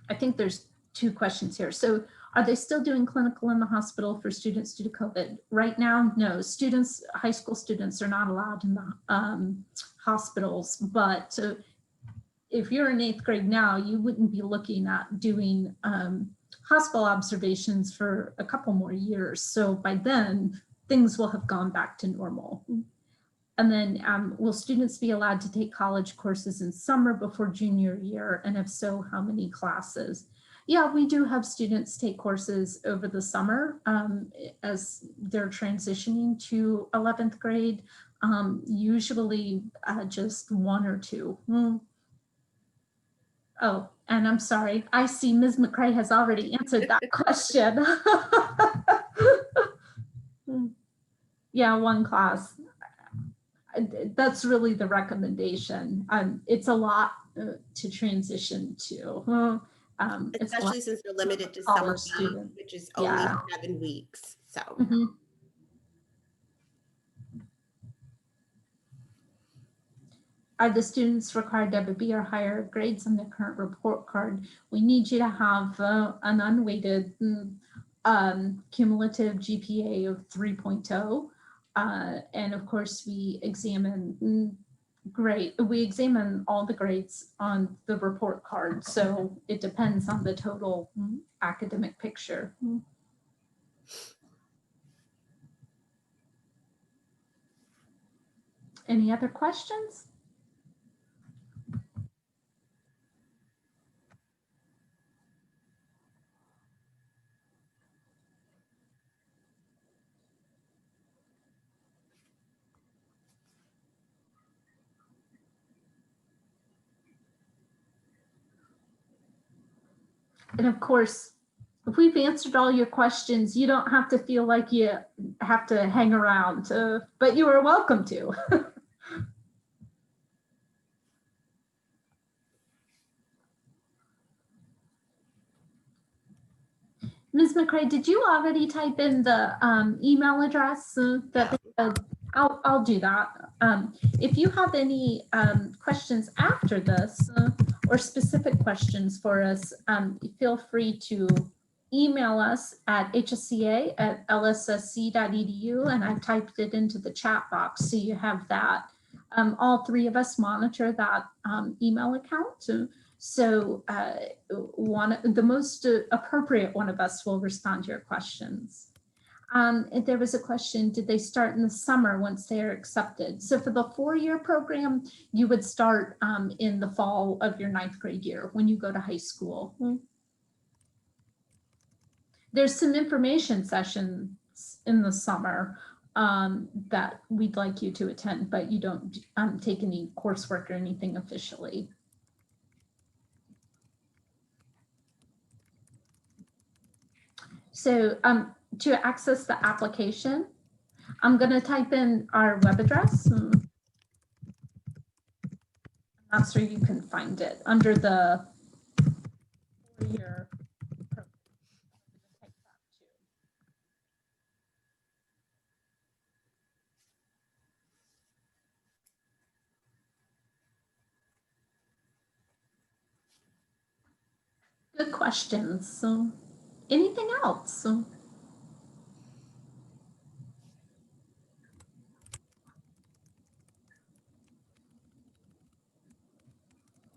I think there's 2 questions here. So are they still doing clinical in the hospital for students due to COVID? Right now, no. Students, high school students, are not allowed in the hospitals, but if you're in 8th grade now, you wouldn't be looking at doing hospital observations for a couple more years. So by then, things will have gone back to normal. And then will students be allowed to take college courses in summer before junior year? And if so, how many classes? Yeah, we do have students take courses over the summer as they're transitioning to 11th grade, usually just 1 or 2. Oh, and I'm sorry, I see Ms. McCrae has already answered that question. Yeah, one class. That's really the recommendation. It's a lot to transition to. It's a lot Especially since we're limited to college summer week, student. which is only Yeah. 7 weeks. So. Mhm. Are the students required to have a B or higher grades on their current report card? We need you to have an unweighted cumulative GPA of 3.0. And of course, we examine all the grades on the report card. So it depends on the total academic picture. Any other questions? And of course, if we've answered all your questions, you don't have to feel like you have to hang around, but you are welcome to. Ms. McCrae, did you already type in the email address I'll do that. If you have any questions after this or specific questions for us, feel free to email us at hsca@lssc.edu, and I've typed it into the chat box so you have that. All three of us monitor that email account. So the most appropriate one of us will respond to your questions. And there was a question, did they start in the summer once they are accepted? So for the 4-year program, you would start in the fall of your 9th grade year when you go to high school. There's some information sessions in the summer that we'd like you to attend, but you don't take any coursework or anything officially. So to access the application, I'm going to type in our web address. That's where you can find it under the 4-year program. Good questions. So anything else?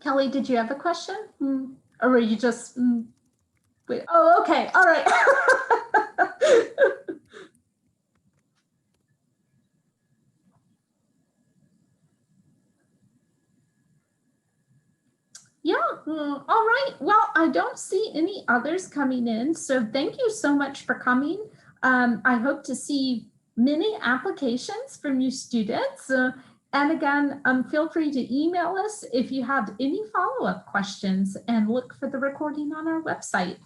Kelly, did you have a question? Or were you just, wait, oh, okay, all right. Yeah, all right. Well, I don't see any others coming in. So thank you so much for coming. I hope to see many applications from you students. And again, feel free to email us if you have any follow-up questions, and look for the recording on our website.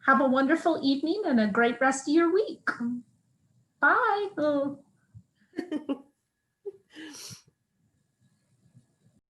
Have a wonderful evening and a great rest of your week. Bye.